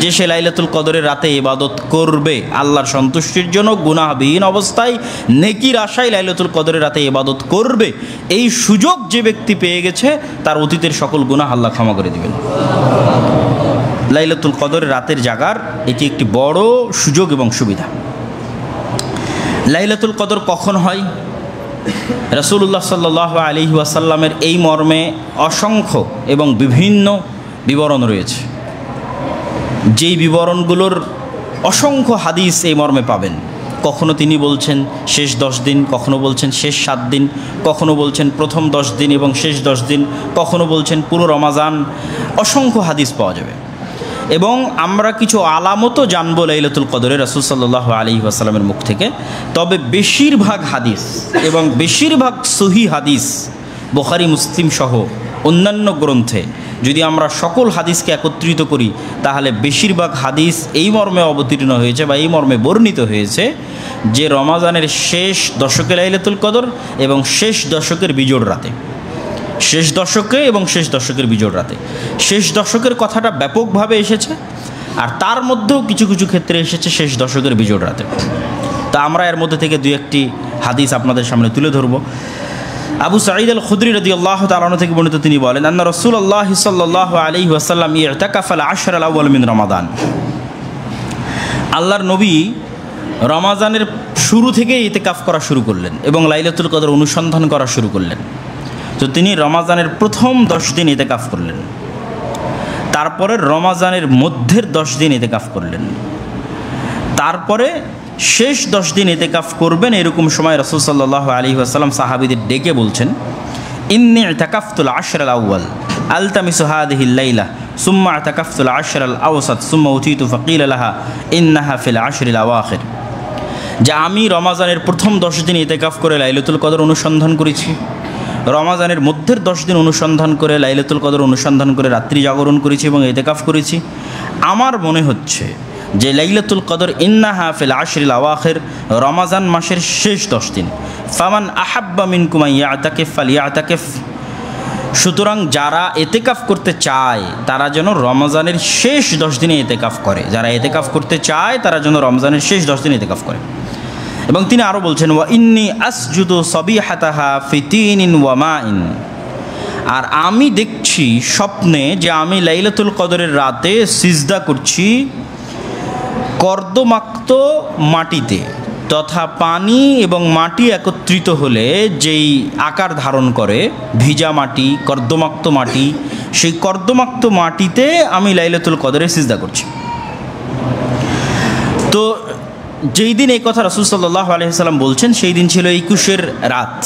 Speaker 1: যে সে লাইলাতুল কদরের রাতে ইবাদত করবে আল্লাহর সন্তুষ্টির জন্য, গুনাহবিহীন অবস্থায় নেকির আশায় লাইলাতুল কদরের রাতে ইবাদত করবে, এই সুযোগ যে ব্যক্তি পেয়ে গেছে তার অতীতের সকল গুনাহ আল্লাহ ক্ষমা করে দিবেন। লাইলাতুল কদরের রাতের জাগার এটি একটি বড় সুযোগ এবং সুবিধা। লাইলাতুল কদর কখন হয়? রাসূলুল্লাহ সাল্লাল্লাহু আলাইহি ওয়াসাল্লামের এই মর্মে অসংখ্য এবং বিভিন্ন বিবরণ রয়েছে, যেই বিবরণগুলোর অসংখ্য হাদিস এই মর্মে পাবেন। কখনো তিনি বলছেন শেষ 10 দিন, কখনো বলছেন শেষ 7 দিন, কখনো বলছেন প্রথম 10 দিন এবং শেষ 10 দিন, কখনো বলছেন পুরো রমাজান। অসংখ্য হাদিস পাওয়া যাবে এবং আমরা কিছু আলামতও জানবো লাইলাতুল কদরে রাসূল সাল্লাল্লাহু আলাইহি ওয়াসাল্লামের মুখ থেকে। তবে বেশিরভাগ হাদিস এবং বেশিরভাগ সহিহ হাদিস বুখারী মুসলিম সহ অন্যান্য গ্রন্থে যদি আমরা সকল হাদিসকে একত্রিত করি তাহলে বেশিরভাগ হাদিস এই মর্মে অবতীর্ণ হয়েছে বা এই মর্মে বর্ণিত হয়েছে যে রমাজানের শেষ দশকে লাইলাতুল কদর এবং শেষ দশকের বিজোড় রাতে, শেষ দশকে এবং শেষ দশকের বিজোড় রাতে। শেষ দশকের কথাটা ব্যাপকভাবে এসেছে আর তার মধ্যেও কিছু কিছু ক্ষেত্রে এসেছে শেষ দশকের বিজোড় রাতে। তা আমরা এর মধ্যে থেকে দুই একটি হাদিস আপনাদের সামনে তুলে ধরব। আবু সাঈদ আল খুদরি রাদিয়াল্লাহু তাআলা আনহু থেকে বর্ণিত, তিনি বলেন, আন্না রাসূলুল্লাহ সাল্লাল্লাহু আলাইহি ওয়াসাল্লাম ইতাকাফা আল-আশর আল-আউয়াল মিন রমাদান। আল্লাহর নবী রমাজানের শুরু থেকেই ইতিকাফ করা শুরু করলেন এবং লাইলাতুল কদর অনুসন্ধান করা শুরু করলেন। তো তিনি রমাজানের প্রথম 10 দিন ইতিকাফ করলেন, তারপরে রমাজানের মধ্যের 10 দিন ইতিকাফ করলেন, তারপরে শেষ 10 দিন ইতিকাফ করবেন। এরকম সময় রাসূল সাল্লাল্লাহু আলাইহি ওয়াসাল্লাম সাহাবীদের ডেকে বলছেন, ইন্নী ইতাকাফতুল আশর আল আউয়াল আলতামিসু হাদিহিল লাইলা সুম্মা ইতাকাফতুল আশর আল আওসাত সুম্মা উতিতু ফাকিলা লাহা ইন্নাহা ফিল আশরিল আওয়াখির। যে আমি রমাজানের প্রথম 10 দিন ইতিকাফ করে লাইলাতুল কদর অনুসন্ধান করেছি, রমাজানের মধ্যের 10 দিন অনুসন্ধান করে লাইলাতুল কদর অনুসন্ধান করে রাত্রি জাগরণ করেছি এবং ইতিকাফ করেছি। আমার মনে হচ্ছে যে লাইলাতুল কদর ইন্নাহা ফিল আশরিল আওয়াখির, রমাজান মাসের শেষ 10 দিন। ফামান আহাব্বা মিনকুম আন ইয়াতাকিফ ফালিয়াতাকিফ। সুতরাং যারা ইতিকাফ করতে চায় তারা যেন রমজানের শেষ 10 দিনে ইতিকাফ করে, যারা ইতিকাফ করতে চায় তারা যেন রমজানের শেষ 10 দিন ইতিকাফ করে। এবং তিনি আরও বলছেন, ওয়া ইন্নী আসজুদু সাবিহাতাহা ফি তিনিন ওয়া মাইন। আর আমি দেখছি স্বপ্নে যে আমি লাইলাতুল কদরের রাতে সিজদা করছি কর্দমাক্ত মাটিতে, তথা পানি এবং মাটি একত্রিত হলে যেই আকার ধারণ করে ভিজা মাটি, কর্দমাক্ত মাটি, সেই কর্দমাক্ত মাটিতে আমি লাইলাতুল কদরে সিজদা করছি। তো যেই দিন এই কথা রাসূল সাল্লাল্লাহু আলাইহি ওয়াসাল্লাম বলছেন সেই দিন ছিল 21 রাত।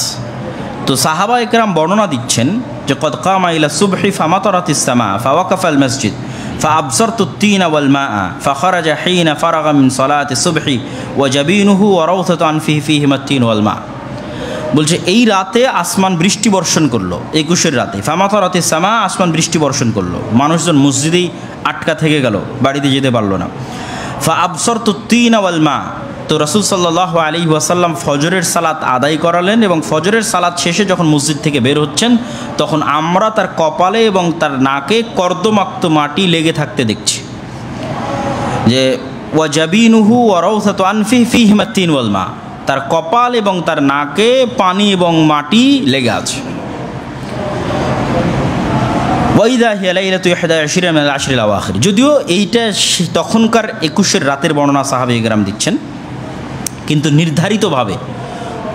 Speaker 1: তো সাহাবা একরাম বর্ণনা দিচ্ছেন যে কদ কামা ইলা সুবহি ফামাতারাতিস সামা ফাওয়াকাফা আল মসজিদ ফাআবসারতু الطين والماء فخرج حين فرغ من صلاة الصبح وجبينه وروثة أنفه فيهما الطين والماء। বলছে এই রাতে আসমান বৃষ্টি বর্ষণ করলো, 21 রাতে। ফামাতারাতিস সামা, আসমান বৃষ্টি বর্ষণ করলো, মানুষজন মসজিদেই আটকা থেকে গেল, বাড়িতে যেতে পারলো না। ফাআবসারতু الطين والماء। তো রাসূল সাল্লাল্লাহু আলাইহি ওয়াসাল্লাম ফজরের সালাত আদায় করালেন এবং ফজরের সালাত শেষে যখন মসজিদ থেকে বের হচ্ছেন তখন আমরা তার কপালে এবং তার নাকে কর্দমাক্ত মাটি লেগে থাকতে দেখছি। যে ওয়া জাবিনুহু ওয়া রাউসাতু আনফিহি ফীহিমা তিন ওয়াল মা, তার কপাল এবং তার নাকে পানি এবং মাটি লেগে আছে। ওয়াইদা হিয়া লাইলাতু 21 মিনাল আশরিল আওয়াখির। যদিও এইটা তখনকার 21 রাতের বর্ণনা সাহাবায়ে কেরাম দিচ্ছেন, কিন্তু নির্ধারিতভাবে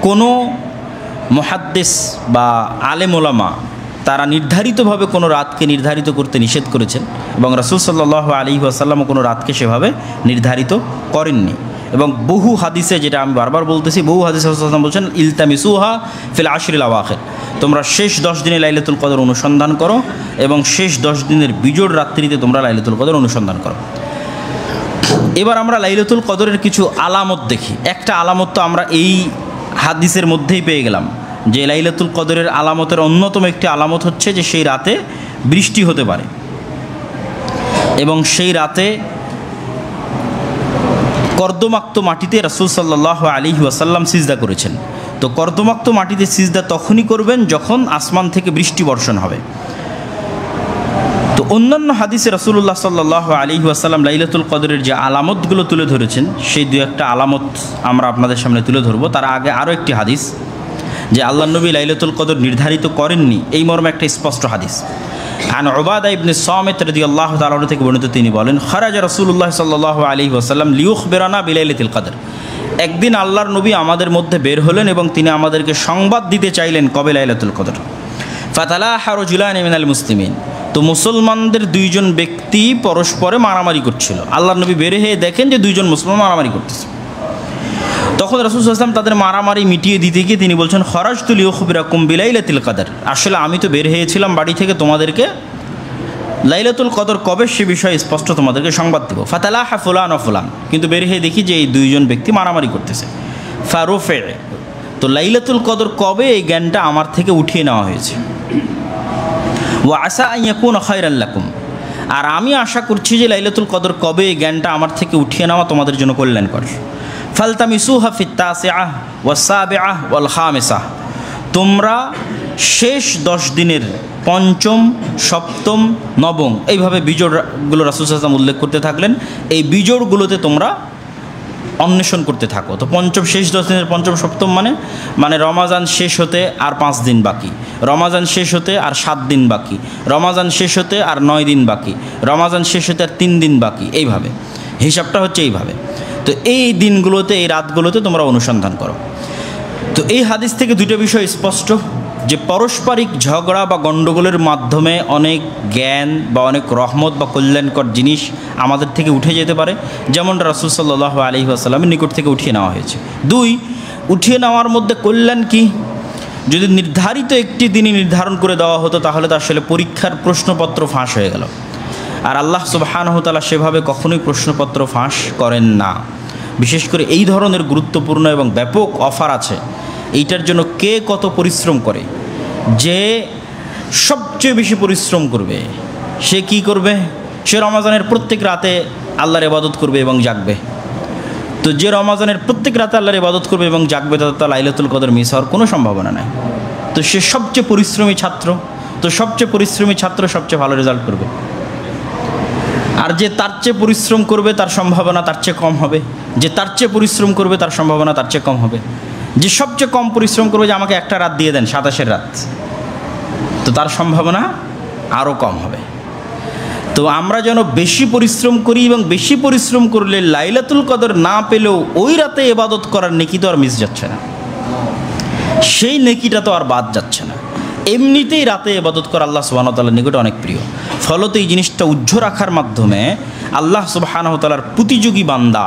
Speaker 1: কোনো মুহাদ্দিস বা আলেম ওলামা তারা নির্ধারিতভাবে কোনো রাতকে নির্ধারিত করতে নিষেধ করেছেন এবং রাসূল সাল্লাল্লাহু আলাইহি ওয়াসাল্লামও কোনো রাতকে সেভাবে নির্ধারিত করেননি। এবং বহু হাদিসে, যেটা আমি বারবার বলতেছি, বহু হাদিসে রাসূলুল্লাহ বলছেন ইলতামিসুহা ফিল আশরিল আওয়াখির, তোমরা শেষ 10 দিনে লাইলাতুল কদর অনুসন্ধান করো এবং শেষ 10 দিনের বিজোড় রাত্রিতে তোমরা লাইলাতুল কদর অনুসন্ধান করো। এবার আমরা লাইলাতুল কদরের কিছু আলামত দেখি। একটা আলামত তো আমরা এই হাদিসের মধ্যেই পেয়ে গেলাম, যে লাইলাতুল কদরের আলামতের অন্যতম একটি আলামত হচ্ছে যে সেই রাতে বৃষ্টি হতে পারে এবং সেই রাতে কর্দমাক্ত মাটিতে রাসূল সাল্লাল্লাহু আলাইহি ওয়াসাল্লাম সিজদা করেছেন। তো কর্দমাক্ত মাটিতে সিজদা তখনই করবেন যখন আসমান থেকে বৃষ্টি বর্ষণ হবে। তো অন্যান্য হাদিসে রাসূলুল্লাহ সাল্লাল্লাহু আলাইহি ওয়াসাল্লাম লাইলাতুল কদরের যে আলামতগুলো তুলে ধরেছেন, সেই দু একটা আলামত আমরা আপনাদের সামনে তুলে ধরবো। তার আগে আরও একটি হাদিস, যে আল্লাহর নবী লাইলাতুল কদর নির্ধারিত করেননি, এই মর্মে একটা স্পষ্ট হাদিস। আন উবাদা ইবনে সামিত রাদিয়াল্লাহু তাআলা আনহু থেকে বর্ণিত, তিনি বলেন, খারাজা রাসূলুল্লাহ সাল্লাল্লাহু আলাইহি ওয়াসাল্লাম লিয়ুখবিরানা বিলাইলাতিল কদর। একদিন আল্লাহর নবী আমাদের মধ্যে বের হলেন এবং তিনি আমাদেরকে সংবাদ দিতে চাইলেন কবে লাইলাতুল কদর। ফাতালাহা রাজুলানি মিনাল মুসলিমিন, তো মুসলমানদের দুইজন ব্যক্তি পরস্পরে মারামারি করছিল। আল্লাহর নবী বের হয়ে দেখেন যে দুইজন মুসলমান মারামারি করতেছে। তখন রাসূল সাল্লাল্লাহু আলাইহি ওয়াসাল্লাম তাদের মারামারি মিটিয়ে দিতে গিয়ে তিনি বলছেন, খরাজতু লিউখবিরাকুম বিলাইলাতিল কদর, আসলে আমি তো বের হয়েছিলাম বাড়ি থেকে তোমাদেরকে লাইলাতুল কদর কবে সে বিষয়ে স্পষ্ট তোমাদেরকে সংবাদ দেব। ফাতালাহা ফুলান ও ফুলান, কিন্তু বের হয়ে দেখি যে এই দুইজন ব্যক্তি মারামারি করতেছে। ফারুফে, তো লাইলাতুল কদর কবে এই জ্ঞানটা আমার থেকে উঠিয়ে নেওয়া হয়েছে। ওয়া আসা আন ইয়াকুনা খায়রাল লাকুম, আর আমি আশা করছি যে লাইলাতুল কদর কবে এই জ্ঞানটা আমার থেকে উঠিয়ে নেওয়া তোমাদের জন্য কল্যাণকর। ফালতামিসুহা ফিত তাসিআহ ওয়াস সাবিআহ ওয়াল খামিসাহ, তোমরা শেষ 10 দিনের পঞ্চম, সপ্তম, নবম, এইভাবে বিজোড়গুলো রাসূল সাল্লাল্লাহু আলাইহি ওয়াসাল্লাম উল্লেখ করতে থাকলেন। এই বিজোড়গুলোতে তোমরা অন্বেষণ করতে থাকো। তো পঞ্চম, শেষ 10 দিনের পঞ্চম, সপ্তম মানে রমাজান শেষ হতে আর 5 দিন বাকি, রমাজান শেষ হতে আর 7 দিন বাকি, রমাজান শেষ হতে আর 9 দিন বাকি, রমাজান শেষ হতে আর 3 দিন বাকি, এইভাবে হিসাবটা হচ্ছে এইভাবে। তো এই দিনগুলোতে, এই রাতগুলোতে তোমরা অনুসন্ধান করো। তো এই হাদিস থেকে দুটো বিষয় স্পষ্ট, যে পারস্পরিক ঝগড়া বা গণ্ডগোলের মাধ্যমে অনেক জ্ঞান বা অনেক রহমত বা কল্যাণকর জিনিস আমাদের থেকে উঠে যেতে পারে, যেমনটা রাসূল সাল্লাল্লাহু আলাইহি ওয়াসাল্লামের নিকট থেকে উঠিয়ে নেওয়া হয়েছে। 2, উঠিয়ে নেওয়ার মধ্যে কল্যাণ কি? যদি নির্ধারিত একটি দিনই নির্ধারণ করে দেওয়া হতো তাহলে তো আসলে পরীক্ষার প্রশ্নপত্র ফাঁস হয়ে গেল। আর আল্লাহ সুবহানাহু ওয়া তাআলা সেভাবে কখনোই প্রশ্নপত্র ফাঁস করেন না। বিশেষ করে এই ধরনের গুরুত্বপূর্ণ এবং ব্যাপক অফার আছে, এইটার জন্য কে কত পরিশ্রম করে। যে সবচেয়ে বেশি পরিশ্রম করবে সে কি করবে? সে রমাজানের প্রত্যেক রাতে আল্লাহর ইবাদত করবে এবং জাগবে। তো যে রমাজানের প্রত্যেক রাতে আল্লাহর ইবাদত করবে এবং জাগবে, তার লাইলাতুল কদর মিস হওয়ার কোনো সম্ভাবনা নাই। তো সে সবচেয়ে পরিশ্রমী ছাত্র, তো সবচেয়ে পরিশ্রমী ছাত্র সবচেয়ে ভালো রেজাল্ট করবে। আর যে তার চেয়ে পরিশ্রম করবে তার সম্ভাবনা তার চেয়ে কম হবে, যে তার চেয়ে পরিশ্রম করবে তার সম্ভাবনা তার চেয়ে কম হবে। যে সবচেয়ে কম পরিশ্রম করবে, যে আমাকে একটা রাত দিয়ে দেন 27-এর রাত, তো তার সম্ভাবনা আরও কম হবে। তো আমরা যেন বেশি পরিশ্রম করি, এবং বেশি পরিশ্রম করলে লাইলাতুল কদর না পেলেও ওই রাতে ইবাদত করার নেকি তো আর মিস যাচ্ছে না, সেই নেকিটা তো আর বাদ যাচ্ছে না। এমনিতেই রাতে ইবাদত করা আল্লাহ সুবহানাহু ওয়া তাআলার নিকটে অনেক প্রিয়। ফলত এই জিনিসটা উজ্জ্ব রাখার মাধ্যমে আল্লাহ সুবহানাহু ওয়া তাআলার প্রতিযোগী বান্দা,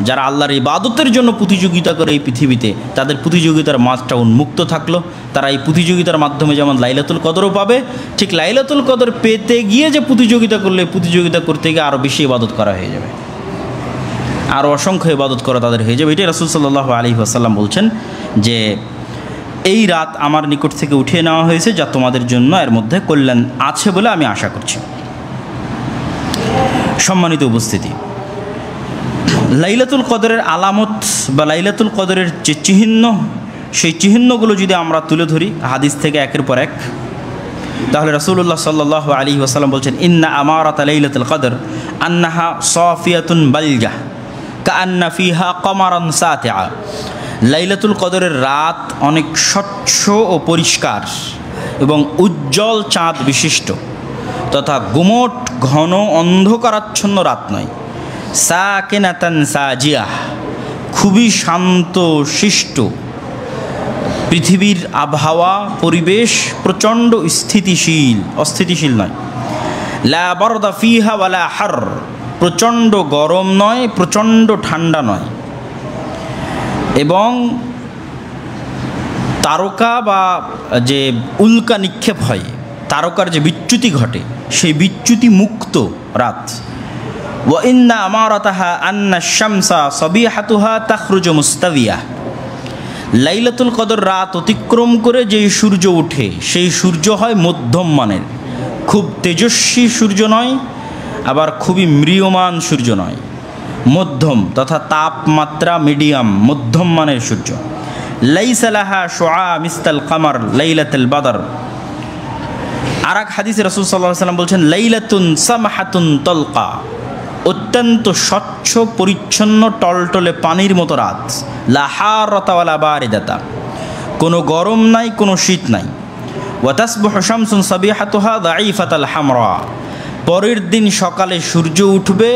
Speaker 1: যারা আল্লাহর ইবাদতের জন্য প্রতিযোগিতা করে এই পৃথিবীতে, তাদের প্রতিযোগিতার মাঝটা উন্মুক্ত থাকলো। তারা এই প্রতিযোগিতার মাধ্যমে যেমন লাইলাতুল কদরও পাবে, ঠিক লাইলাতুল কদর পেতে গিয়ে যে প্রতিযোগিতা করলে, প্রতিযোগিতা করতে গিয়ে আরও বেশি ইবাদত করা হয়ে যাবে, আরও অসংখ্য ইবাদত করা তাদের হয়ে যাবে। এটাই রাসূল সাল্লাল্লাহু আলাইহি ওয়াসাল্লাম বলছেন যে এই রাত আমার নিকট থেকে উঠিয়ে নেওয়া হয়েছে, যা তোমাদের জন্য এর মধ্যে কল্যাণ আছে বলে আমি আশা করছি। সম্মানিত উপস্থিতি, লাইলাতুল কদরের আলামত বা লাইলাতুল কদরের যে চিহ্ন, সেই চিহ্নগুলো যদি আমরা তুলে ধরি হাদিস থেকে একের পর এক, তাহলে রাসূলুল্লাহ সাল্লাল্লাহু আলাইহি ওয়াসাল্লাম বলছেন, ইন্না আমারাতা লাইলাতুল কদর আন্নাহা সাফিয়াতুন বালজাহ কাআন্না ফিহা কমারান সাতিআ। লাইলাতুল কদরের রাত অনেক স্বচ্ছ ও পরিষ্কার এবং উজ্জ্বল চাঁদ বিশিষ্ট তথা গুমট ঘন অন্ধকারাচ্ছন্ন রাত নয়। সাকিনাতান সাজিয়াহ, খুবই শান্ত শিষ্ট। পৃথিবীর আবহাওয়া পরিবেশ প্রচণ্ড অস্থিতিশীল নয়। লা বারদা ফিহা ওয়ালা হার, প্রচণ্ড গরম নয়, প্রচণ্ড ঠান্ডা নয়। এবং তারকা বা যে উল্কা নিক্ষেপ হয়, তারকার যে বিচ্যুতি ঘটে, সেই বিচ্যুতি মুক্ত রাত। ওয়া ইন্না আমারাতাহা আন্না শামসা সাবিহাতুহা তাখরুজু মুস্তাবিয়া। লাইলাতুল কদর রাত অতিক্রম করে যেই সূর্য ওঠে, সেই সূর্য হয় মধ্যম মানের, খুব তেজস্বী সূর্য নয়, আবার খুবই ম্রিয়মান সূর্য নয়, মধ্যম তথা তাপমাত্রা মিডিয়াম, মধ্যম মানের সূর্য। লাইসা লাহা শুআ মিসলাল কামার লাইলাতুল বদর। আর এক হাদিসে রাসূল সাল্লাল্লাহু আলাইহি ওয়াসাল্লাম বলছেন, লাইলাতুন সামাহাতুন তলকা, অত্যন্ত স্বচ্ছ পরিচ্ছন্ন টলটলে পানির মতো রাত। লা হারাতা ওয়ালা বারিদাতা, কোনো গরম নাই, কোনো শীত নাই। ওয়া তাসবিহু শামসুন সাবিহাতুহা দাঈফাতাল হামরা, পরের দিন সকালে সূর্য উঠবে,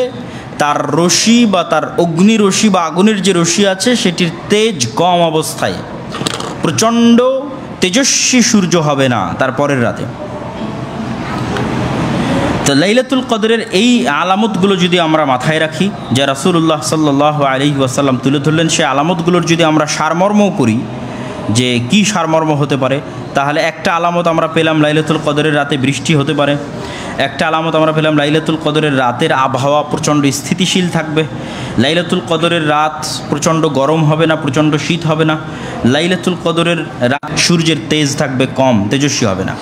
Speaker 1: তার রশ্মি বা তার অগ্নি রশ্মি বা আগুনের যে রশ্মি আছে সেটির তেজ কম অবস্থায়, প্রচণ্ড তেজস্বী সূর্য হবে না তার পরের রাতে। তো লাইলাতুল কদরের এই আলামতগুলো যদি আমরা মাথায় রাখি, যা রাসূলুল্লাহ সাল্লাল্লাহু আলাইহি ওয়াসাল্লাম তুলে ধরলেন, সেই আলামতগুলোর যদি আমরা সারমর্মও করি যে কি সারমর্ম হতে পারে, তাহলে একটা আলামত আমরা পেলাম লাইলাতুল কদরের রাতে বৃষ্টি হতে পারে। একটা আলামত আমরা পেলাম লাইলাতুল কদরের রাতের আবহাওয়া প্রচণ্ড স্থিতিশীল থাকবে। লাইলাতুল কদরের রাত প্রচণ্ড গরম হবে না, প্রচণ্ড শীত হবে না। লাইলাতুল কদরের রাত সূর্যের তেজ থাকবে কম, তেজস্বী হবে না।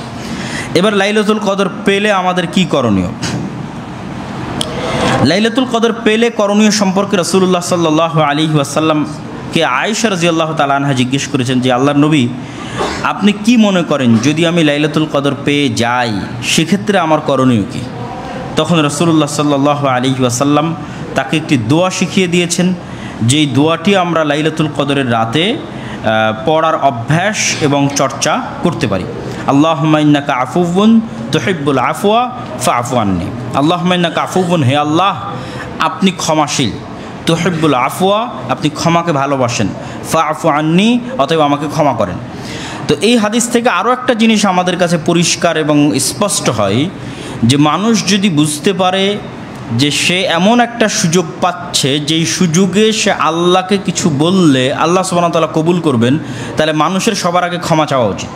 Speaker 1: এবার লাইলাতুল কদর পেলে আমাদের কি করণীয়? লাইলাতুল কদর পেলে করণীয় সম্পর্কে রাসূলুল্লাহ সাল্লাল্লাহু আলাইহি ওয়াসাল্লামকে আয়েশা রাদিয়াল্লাহু তাআলা আনহা জিজ্ঞেস করেছেন যে, আল্লাহর নবী, আপনি কি মনে করেন যদি আমি লাইলাতুল কদর পেয়ে যাই সেক্ষেত্রে আমার করণীয় কি? তখন রাসূলুল্লাহ সাল্লাল্লাহু আলাইহি ওয়াসাল্লাম তাকে একটি দোয়া শিখিয়ে দিয়েছেন, যেই দোয়াটি আমরা লাইলাতুল কদরের রাতে পড়ার অভ্যাস এবং চর্চা করতে পারি। আল্লাহুম্মা ইন্নাকা আফুউন তুহিব্বুল আফওয়া ফাআফু আন্নি। আল্লাহুম্মা ইন্নাকা আফুউন, হে আল্লাহ আপনি ক্ষমাশীল, তুহিব্বুল আফওয়া আপনি ক্ষমাকে ভালোবাসেন, ফাআফু আন্নি অতএব আমাকে ক্ষমা করেন। তো এই হাদিস থেকে আরও একটা জিনিস আমাদের কাছে পরিষ্কার এবং স্পষ্ট হয় যে মানুষ যদি বুঝতে পারে যে সে এমন একটা সুযোগ পাচ্ছে, যেই সুযোগে সে আল্লাহকে কিছু বললে আল্লাহ সুবহানাহু ওয়া তাআলা কবুল করবেন, তাহলে মানুষের সবার আগে ক্ষমা চাওয়া উচিত।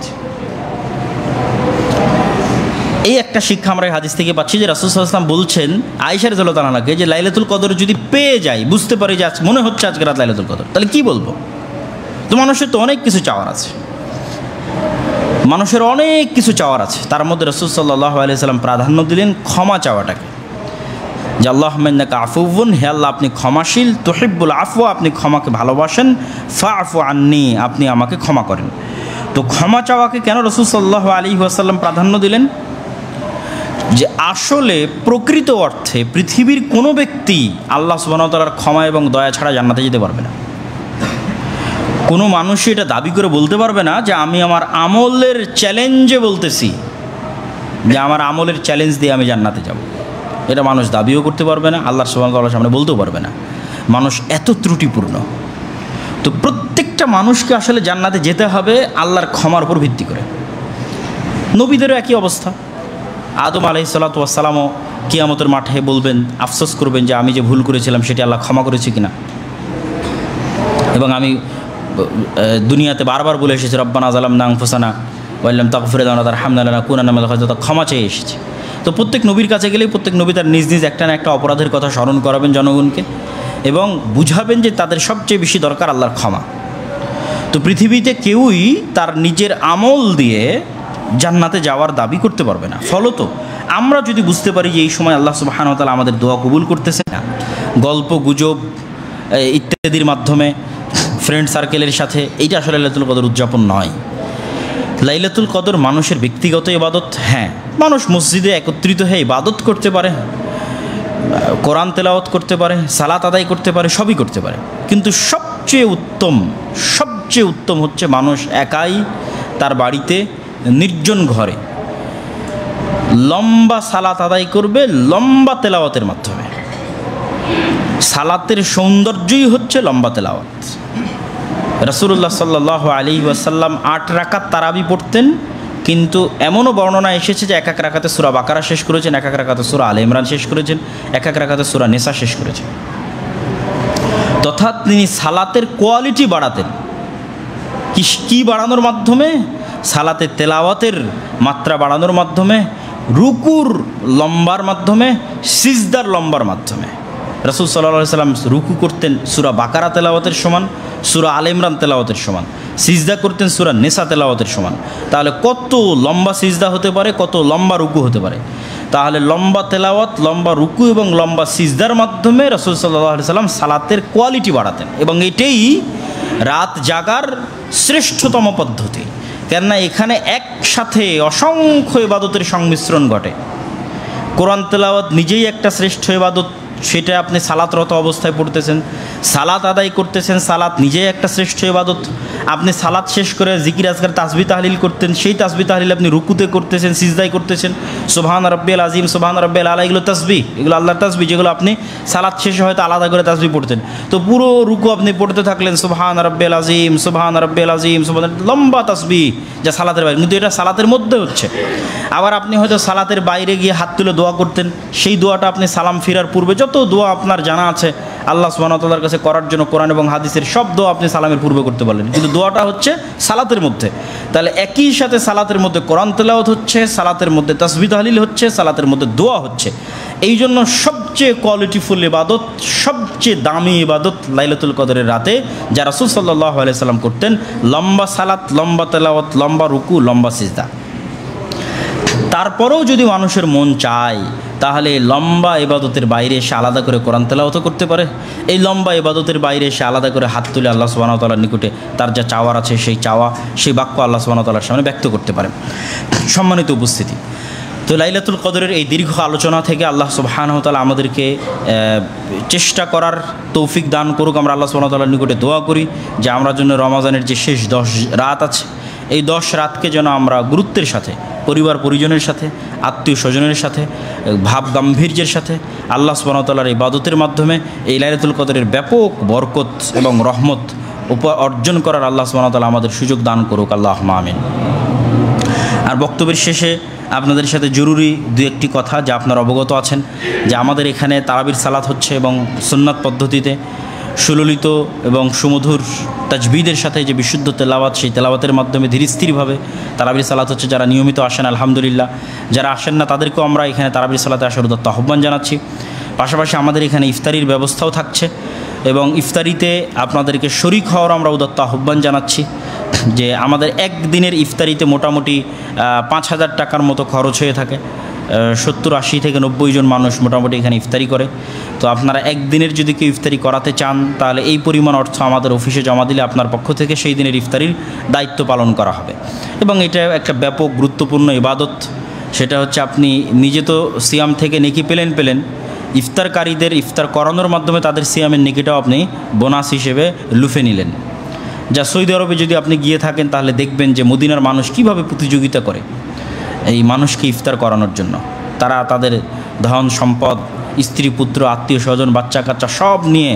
Speaker 1: এই একটা শিক্ষা আমরা এই হাদিস থেকে পাচ্ছি যে রাসূল সাল্লাল্লাহু আলাইহি ওয়াসাল্লাম বলছেন আয়েশা রাদিয়াল্লাহু তাআলাকে যে লাইলাতুল কদর যদি পেয়ে যাই, বুঝতে পারি যে আজ মনে হচ্ছে আজকে রাত লাইলাতুল কদর, তাহলে কি বলবো? তো মানুষের তো অনেক কিছু চাওয়ার আছে, মানুষের অনেক কিছু চাওয়ার আছে। তার মধ্যে রাসূল সাল্লাল্লাহু আলাইহি ওয়াসাল্লাম প্রাধান্য দিলেন ক্ষমা চাওয়াটাকে, যে আল্লাহুম্মা ইন্নাকা আফুউন, হে আল্লাহ আপনি ক্ষমাশীল, তুহিব্বুল আফওয়া আপনি ক্ষমাকে ভালোবাসেন, ফাআফু আন্নি আপনি আমাকে ক্ষমা করেন। তো ক্ষমা চাওয়াকে কেন রাসূল সাল্লাল্লাহু আলাইহি ওয়াসাল্লাম প্রাধান্য দিলেন? যে আসলে প্রকৃত অর্থে পৃথিবীর কোনো ব্যক্তি আল্লাহ সুবহানাহু ওয়া তাআলার ক্ষমা এবং দয়া ছাড়া জান্নাতে যেতে পারবে না। কোনো মানুষই এটা দাবি করে বলতে পারবে না যে আমি আমার আমলের চ্যালেঞ্জে বলতেছি যে আমার আমলের চ্যালেঞ্জ দিয়ে আমি জান্নাতে যাব। এটা মানুষ দাবিও করতে পারবে না, আল্লাহ সুবহানাহু ওয়া তাআলার সামনে বলতেও পারবে না। মানুষ এত ত্রুটিপূর্ণ। তো প্রত্যেকটা মানুষকে আসলে জান্নাতে যেতে হবে আল্লাহর ক্ষমার উপর ভিত্তি করে। নবীদেরও একই অবস্থা। আদম আলাইহিসসালাতু ওয়াসসালামও কিয়ামতের মাঠে বলবেন, আফসোস করবেন যে আমি যে ভুল করেছিলাম সেটি আল্লাহ ক্ষমা করেছে কিনা। এবং আমি দুনিয়াতে বারবার বলে এসেছি রব্বানা যালামনা আনফুসানা ওয়া ইল্লাম তাগফির লানা ওয়া তারহামনা লানাকুনান্না মিনাল খাসিরিন, ক্ষমা চেয়ে এসেছি। তো প্রত্যেক নবীর কাছে গেলেই প্রত্যেক নবী তার নিজ নিজ একটা না একটা অপরাধের কথা স্মরণ করাবেন জনগণকে এবং বুঝাবেন যে তাদের সবচেয়ে বেশি দরকার আল্লাহর ক্ষমা। তো পৃথিবীতে কেউই তার নিজের আমল দিয়ে জান্নাতে যাওয়ার দাবি করতে পারবে না। ফলত আমরা যদি বুঝতে পারি যে এই সময় আল্লাহ সুবহানাহু ওয়া তাআলা আমাদের দোয়া কবুল করতেছে না, গল্প গুজব ইত্যাদির মাধ্যমে ফ্রেন্ড সার্কেলের সাথে, এইটা আসলে লাইলাতুল কদর উদযাপন নয়। লাইলাতুল কদর মানুষের ব্যক্তিগত ইবাদত। হ্যাঁ, মানুষ মসজিদে একত্রিত হয়ে ইবাদত করতে পারে, কোরআন তেলাওয়াত করতে পারে, সালাত আদায় করতে পারে, সবই করতে পারে, কিন্তু সবচেয়ে উত্তম হচ্ছে মানুষ একাই তার বাড়িতে নির্জন ঘরে লম্বা সালাত আদায় করবে, লম্বা তেলাওয়াতের মাধ্যমে। সালাতের সৌন্দর্যই হচ্ছে লম্বা তেলাওয়াত। রাসূলুল্লাহ সাল্লাল্লাহু আলাইহি ওয়াসাল্লাম 8 রাকাত তারাবি পড়তেন, কিন্তু এমনও বর্ণনা এসেছে যে এক এক রাকাতে সূরা বাকারা শেষ করেছেন, এক এক রাকাতে সূরা আলে ইমরান শেষ করেছেন, এক এক রাকাতে সূরা নিসা শেষ করেছেন। অর্থাৎ তিনি সালাতের কোয়ালিটি বাড়াতেন। কি বাড়ানোর মাধ্যমে? সালাতের তেলাওয়াতের মাত্রা বাড়ানোর মাধ্যমে, রুকুর লম্বার মাধ্যমে, সিজদার লম্বার মাধ্যমে। রাসূল সাল্লাল্লাহু আলাইহি সাল্লাম রুকু করতেন সূরা বাকারা তেলাওয়াতের সমান, সূরা আলে ইমরান তেলাওয়াতের সমান, সিজদা করতেন সূরা নিসা তেলাওয়াতের সমান। তাহলে কত লম্বা সিজদা হতে পারে, কত লম্বা রুকু হতে পারে। তাহলে লম্বা তেলাওয়াত, লম্বা রুকু এবং লম্বা সিজদার মাধ্যমে রাসূল সাল্লাল্লাহু আলাইহি সাল্লাম সালাতের কোয়ালিটি বাড়াতেন। এবং এটাই রাত জাগার শ্রেষ্ঠতম পদ্ধতি। কেননা এখানে একসাথে অসংখ্য ইবাদতের সংমিশ্রণ ঘটে। কোরআন তেলাওয়াত নিজেই একটা শ্রেষ্ঠ ইবাদত, সেটা আপনি সালাতরত অবস্থায় পড়তেছেন, সালাত আদায় করতেছেন, সালাত নিজেই একটা শ্রেষ্ঠ ইবাদত। আপনি সালাত শেষ করে জিকির আজকার তাসবিহ তাহলিল করতেন, সেই তাসবিহ তাহলিল আপনি রুকুতে করতেছেন, সিজদায় করতেছেন। সুবহান রাব্বিয়াল আযীম, সুবহান রাব্বিয়াল আলা, এগুলো তাসবিহ, এগুলো আল্লাহর তাসবিহ, যেগুলো আপনি সালাত শেষে হয়তো আলাদা করে তাসবিহ পড়তেন। তো পুরো রুকু আপনি পড়তে থাকলেন সুবহান রাব্বিয়াল আযীম, সুবহান রাব্বিয়াল আযীম, সুবহান, লম্বা তাসবিহ, যা সালাতের বাইরে, কিন্তু এটা সালাতের মধ্যে হচ্ছে। আবার আপনি হয়তো সালাতের বাইরে গিয়ে হাত তুলে দোয়া করতেন, সেই দোয়াটা আপনি সালাম ফিরার পূর্বে যত দোয়া আপনার জানা আছে আল্লাহ সুবহানাহু ওয়া তাআলার কাছে করার জন্য, কোরআন এবং হাদিসের সব দোয়া আপনি সালামের পূর্বে করতে পারলেন, কিন্তু দোয়াটা হচ্ছে সালাতের মধ্যে। তাহলে একই সাথে সালাতের মধ্যে কোরআন তেলাওয়াত হচ্ছে, সালাতের মধ্যে তাসবিহ তাহলিল হচ্ছে, সালাতের মধ্যে দোয়া হচ্ছে। এই জন্য সবচেয়ে কোয়ালিটিফুল ইবাদত, সবচেয়ে দামি ইবাদত লাইলাতুল কদরের রাতে যা রাসূল সাল্লাল্লাহু আলাইহি সাল্লাম করতেন, লম্বা সালাত, লম্বা তেলাওয়াত, লম্বা রুকু, লম্বা সিজদা। তারপরেও যদি মানুষের মন চায় তাহলে লম্বা ইবাদতের বাইরে এসে আলাদা করে কোরআন তেলাওয়াত করতে পারে। এই লম্বা ইবাদতের বাইরে এসে আলাদা করে হাত তুলে আল্লাহ সুবহানাহু ওয়া তাআলার নিকটে তার যা চাওয়ার আছে সেই চাওয়া, সেই বাক্য আল্লাহ সুবহানাহু ওয়া তাআলার সামনে ব্যক্ত করতে পারে। সম্মানিত উপস্থিতি, তো লাইলাতুল কদরের এই দীর্ঘ আলোচনা থেকে আল্লাহ সুবহানাহু ওয়া তাআলা আমাদেরকে চেষ্টা করার তৌফিক দান করুক। আমরা আল্লাহ সুবহানাহু ওয়া তাআলার নিকটে দোয়া করি যে আমরা জন্য রমাজানের যে শেষ 10 রাত আছে, এই 10 রাতকে যেন আমরা গুরুত্বের সাথে, পরিবার পরিজনের সাথে, আত্মীয় স্বজনের সাথে, ভাব গাম্ভীর্যের সাথে আল্লাহ সুবহানাহু ওয়া তাআলার ইবাদতের মাধ্যমে এই লাইলাতুল কদরের ব্যাপক বরকত এবং রহমত অর্জন করার আল্লাহ সুবহানাহু ওয়া তাআলা আমাদের সুযোগ দান করুক, আল্লাহুম্মা আমিন। আর বক্তব্যের শেষে আপনাদের সাথে জরুরি দু একটি কথা যা আপনারা অবগত আছেন যে আমাদের এখানে তারাবির সালাত হচ্ছে এবং সুন্নাত পদ্ধতিতে সুললিত এবং সুমধুর তাজবিদের সাথে যে বিশুদ্ধ তেলাওয়াত, সেই তেলাওয়াতের মাধ্যমে ধীর স্থিরভাবে তারাবির সালাত হচ্ছে। যারা নিয়মিত আসেন আলহামদুলিল্লাহ, যারা আসেন না তাদেরকেও আমরা এখানে তারাবির সালাতে আসার উদাত্ত আহ্বান জানাচ্ছি। পাশাপাশি আমাদের এখানে ইফতারির ব্যবস্থাও থাকছে এবং ইফতারিতে আপনাদেরকে শরীক হওয়ার আমরা উদাত্ত আহ্বান জানাচ্ছি। যে আমাদের একদিনের ইফতারিতে মোটামুটি 5,000 টাকার মতো খরচ হয়ে থাকে। 70-80 থেকে 90 জন মানুষ মোটামুটি এখানে ইফতারি করে। তো আপনারা একদিনের যদি কেউ ইফতারি করাতে চান তাহলে এই পরিমাণ অর্থ আমাদের অফিসে জমা দিলে আপনার পক্ষ থেকে সেই দিনের ইফতারির দায়িত্ব পালন করা হবে। এবং এটা একটা ব্যাপক গুরুত্বপূর্ণ ইবাদত। সেটা হচ্ছে আপনি নিজে তো সিয়াম থেকে নেকি পেলেন, ইফতারকারীদের ইফতার করানোর মাধ্যমে তাদের সিয়ামের নেকিটাও আপনি বোনাস হিসেবে লুফে নিলেন। যা সৌদি আরবে যদি আপনি গিয়ে থাকেন তাহলে দেখবেন যে মদিনার মানুষ কীভাবে প্রতিযোগিতা করে এই মানুষকে ইফতার করানোর জন্য। তারা তাদের ধন সম্পদ, স্ত্রী পুত্র, আত্মীয় স্বজন, বাচ্চা কাচ্চা সব নিয়ে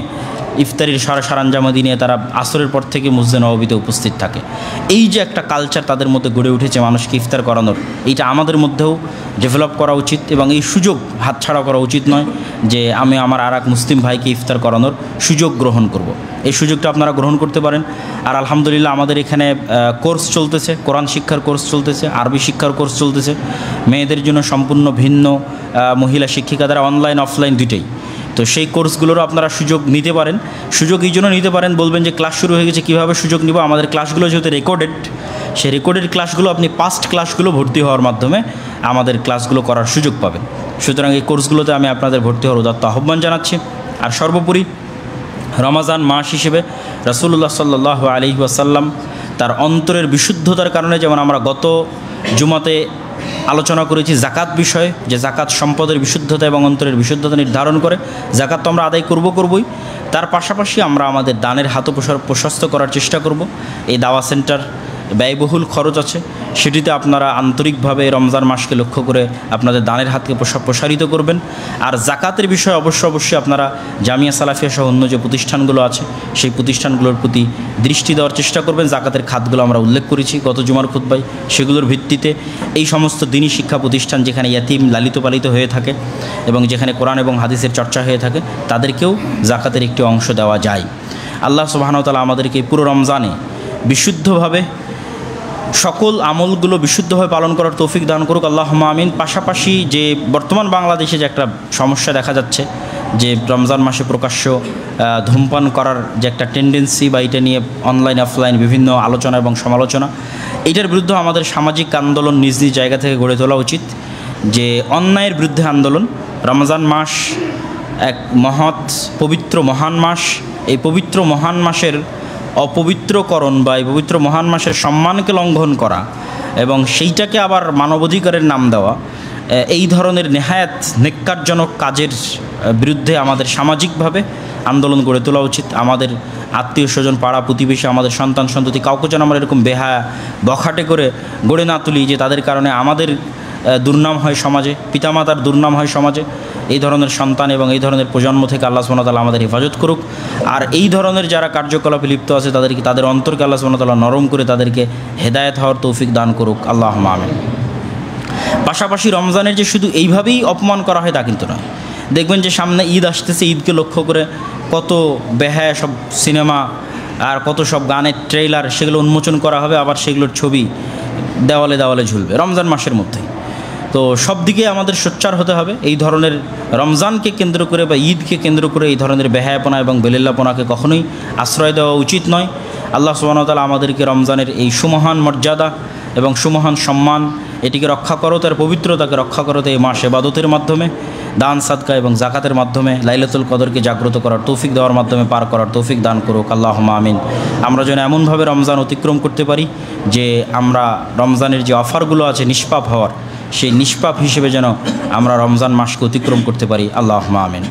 Speaker 1: ইফতারির সরঞ্জামাদি নিয়ে তারা আসরের পর থেকে মসজিদে নববীতে উপস্থিত থাকে। এই যে একটা কালচার তাদের মধ্যে গড়ে উঠেছে মানুষকে ইফতার করানোর, এইটা আমাদের মধ্যেও ডেভেলপ করা উচিত এবং এই সুযোগ হাতছাড়া করা উচিত নয় যে আমি আমার আর এক মুসলিম ভাইকে ইফতার করানোর সুযোগ গ্রহণ করব। এই সুযোগটা আপনারা গ্রহণ করতে পারেন। আর আলহামদুলিল্লাহ আমাদের এখানে কোর্স চলতেছে, কোরআন শিক্ষার কোর্স চলতেছে, আরবি শিক্ষার কোর্স চলতেছে। মেয়েদের জন্য সম্পূর্ণ ভিন্ন, মহিলা শিক্ষিকা দ্বারা অনলাইন অফলাইন দুইটাই। তো সেই কোর্সগুলোরও আপনারা সুযোগ নিতে পারেন। সুযোগ এই জন্য নিতে পারেন, বলবেন যে ক্লাস শুরু হয়ে গেছে কীভাবে সুযোগ নিব। আমাদের ক্লাসগুলো যেহেতু রেকর্ডেড, সেই রেকর্ডেড ক্লাসগুলো আপনি পাস্ট ক্লাসগুলো ভর্তি হওয়ার মাধ্যমে আমাদের ক্লাসগুলো করার সুযোগ পাবেন। সুতরাং এই কোর্সগুলোতে আমি আপনাদের ভর্তি হওয়ার উদাত্ত আহ্বান জানাচ্ছি। আর সর্বোপরি রমাজান মাস হিসেবে রাসূলুল্লাহ সাল্লাল্লাহু আলাইহি ওয়াসাল্লাম তার অন্তরের বিশুদ্ধতার কারণে, যেমন আমরা গত জুমাতে আলোচনা করেছি জাকাত বিষয়ে, যে জাকাত সম্পদের বিশুদ্ধতা এবং অন্তরের বিশুদ্ধতা নির্ধারণ করে। জাকাত তো আমরা আদায় করবই, তার পাশাপাশি আমরা আমাদের দানের হাত প্রশস্ত করার চেষ্টা করব। এই দাওয়া সেন্টার ব্যয়বহুল খরচ আছে, সেটিতে আপনারা আন্তরিকভাবে রমজান মাসকে লক্ষ্য করে আপনাদের দানের হাতকে প্রসারিত করবেন। আর জাকাতের বিষয়ে অবশ্যই আপনারা জামিয়া সালাফিয়া সহ অন্য যে প্রতিষ্ঠানগুলো আছে সেই প্রতিষ্ঠানগুলোর প্রতি দৃষ্টি দেওয়ার চেষ্টা করবেন। জাকাতের খাতগুলো আমরা উল্লেখ করেছি গত জুমার খুতবায়, সেগুলোর ভিত্তিতে এই সমস্ত দিনী শিক্ষা প্রতিষ্ঠান যেখানে ইয়াতিম লালিত পালিত হয়ে থাকে এবং যেখানে কোরআন এবং হাদিসের চর্চা হয়ে থাকে তাদেরকেও জাকাতের একটি অংশ দেওয়া যায়। আল্লাহ সুবহানাহু ওয়া তাআলা আমাদেরকে পুরো রমজানে বিশুদ্ধভাবে সকল আমলগুলো বিশুদ্ধভাবে পালন করার তৌফিক দান করুক, আল্লাহুম্মা আমিন। পাশাপাশি যে বর্তমান বাংলাদেশে যে একটা সমস্যা দেখা যাচ্ছে, যে রমজান মাসে প্রকাশ্য ধূমপান করার যে একটা টেন্ডেন্সি, বা এটা নিয়ে অনলাইন অফলাইন বিভিন্ন আলোচনা এবং সমালোচনা, এটার বিরুদ্ধে আমাদের সামাজিক আন্দোলন নিজ নিজ জায়গা থেকে গড়ে তোলা উচিত। যে অন্যায়ের বিরুদ্ধে আন্দোলন। রমজান মাস এক মহৎ পবিত্র মহান মাস। এই পবিত্র মহান মাসের অপবিত্রকরণ বা এই পবিত্র মহান মাসের সম্মানকে লঙ্ঘন করা এবং সেইটাকে আবার মানবাধিকারের নাম দেওয়া, এই ধরনের নেহায়াত নেক্কারজনক কাজের বিরুদ্ধে আমাদের সামাজিকভাবে আন্দোলন গড়ে তোলা উচিত। আমাদের আত্মীয় স্বজন, পাড়া প্রতিবেশী, আমাদের সন্তান সন্ততি কাউকে যেন আমরা এরকম বেহায়া বখাটে করে গড়ে না তুলি যে তাদের কারণে আমাদের দুর্নাম হয় সমাজে, পিতামাতার দুর্নাম হয় সমাজে। এই ধরনের সন্তান এবং এই ধরনের প্রজন্ম থেকে আল্লাহ সুবহানাহু ওয়া তাআলা আমাদের হেফাজত করুক। আর এই ধরনের যারা কার্যকলাপে লিপ্ত আছে তাদের অন্তরকে আল্লাহ সুবহানাহু ওয়া তাআলা নরম করে তাদেরকে হেদায়েত হওয়ার তৌফিক দান করুক, আল্লাহুম্মা আমিন। পাশাপাশি রমজানের যে শুধু এইভাবেই অপমান করা হয় তা কিন্তু নয়। দেখবেন যে সামনে ঈদ আসতেছে, ঈদকে লক্ষ্য করে কত বেহায়া সব সিনেমা আর কত সব গানের ট্রেইলার সেগুলো উন্মোচন করা হবে, আবার সেগুলোর ছবি দেওয়ালে দেওয়ালে ঝুলবে রমজান মাসের মধ্যেই। তো সব দিকে আমাদের সোচ্চার হতে হবে। এই ধরনের রমজানকে কেন্দ্র করে বা ঈদকে কেন্দ্র করে এই ধরনের বেহায়াপনা এবং বেলিল্লাপনাকে কখনোই আশ্রয় দেওয়া উচিত নয়। আল্লাহ সুবহানাহু ওয়া তাআলা আমাদেরকে রমজানের এই সুমহান মর্যাদা এবং সুমহান সম্মান এটিকে রক্ষা করো, তার পবিত্রতাকে রক্ষা করো এই মাস ইবাদতের মাধ্যমে, দান সাদকা এবং জাকাতের মাধ্যমে, লাইলাতুল কদরকে জাগ্রত করার তৌফিক দেওয়ার মাধ্যমে পার করার তৌফিক দান করুক, আল্লাহুম্মা আমিন। আমরা যেন এমনভাবে রমজান অতিক্রম করতে পারি যে আমরা রমজানের যে অফারগুলো আছে নিষ্পাপ হওয়ার, সেই নিষ্পাপ হিসেবে যেন আমরা রমজান মাসকে অতিক্রম করতে পারি, আল্লাহুম্মা আমিন।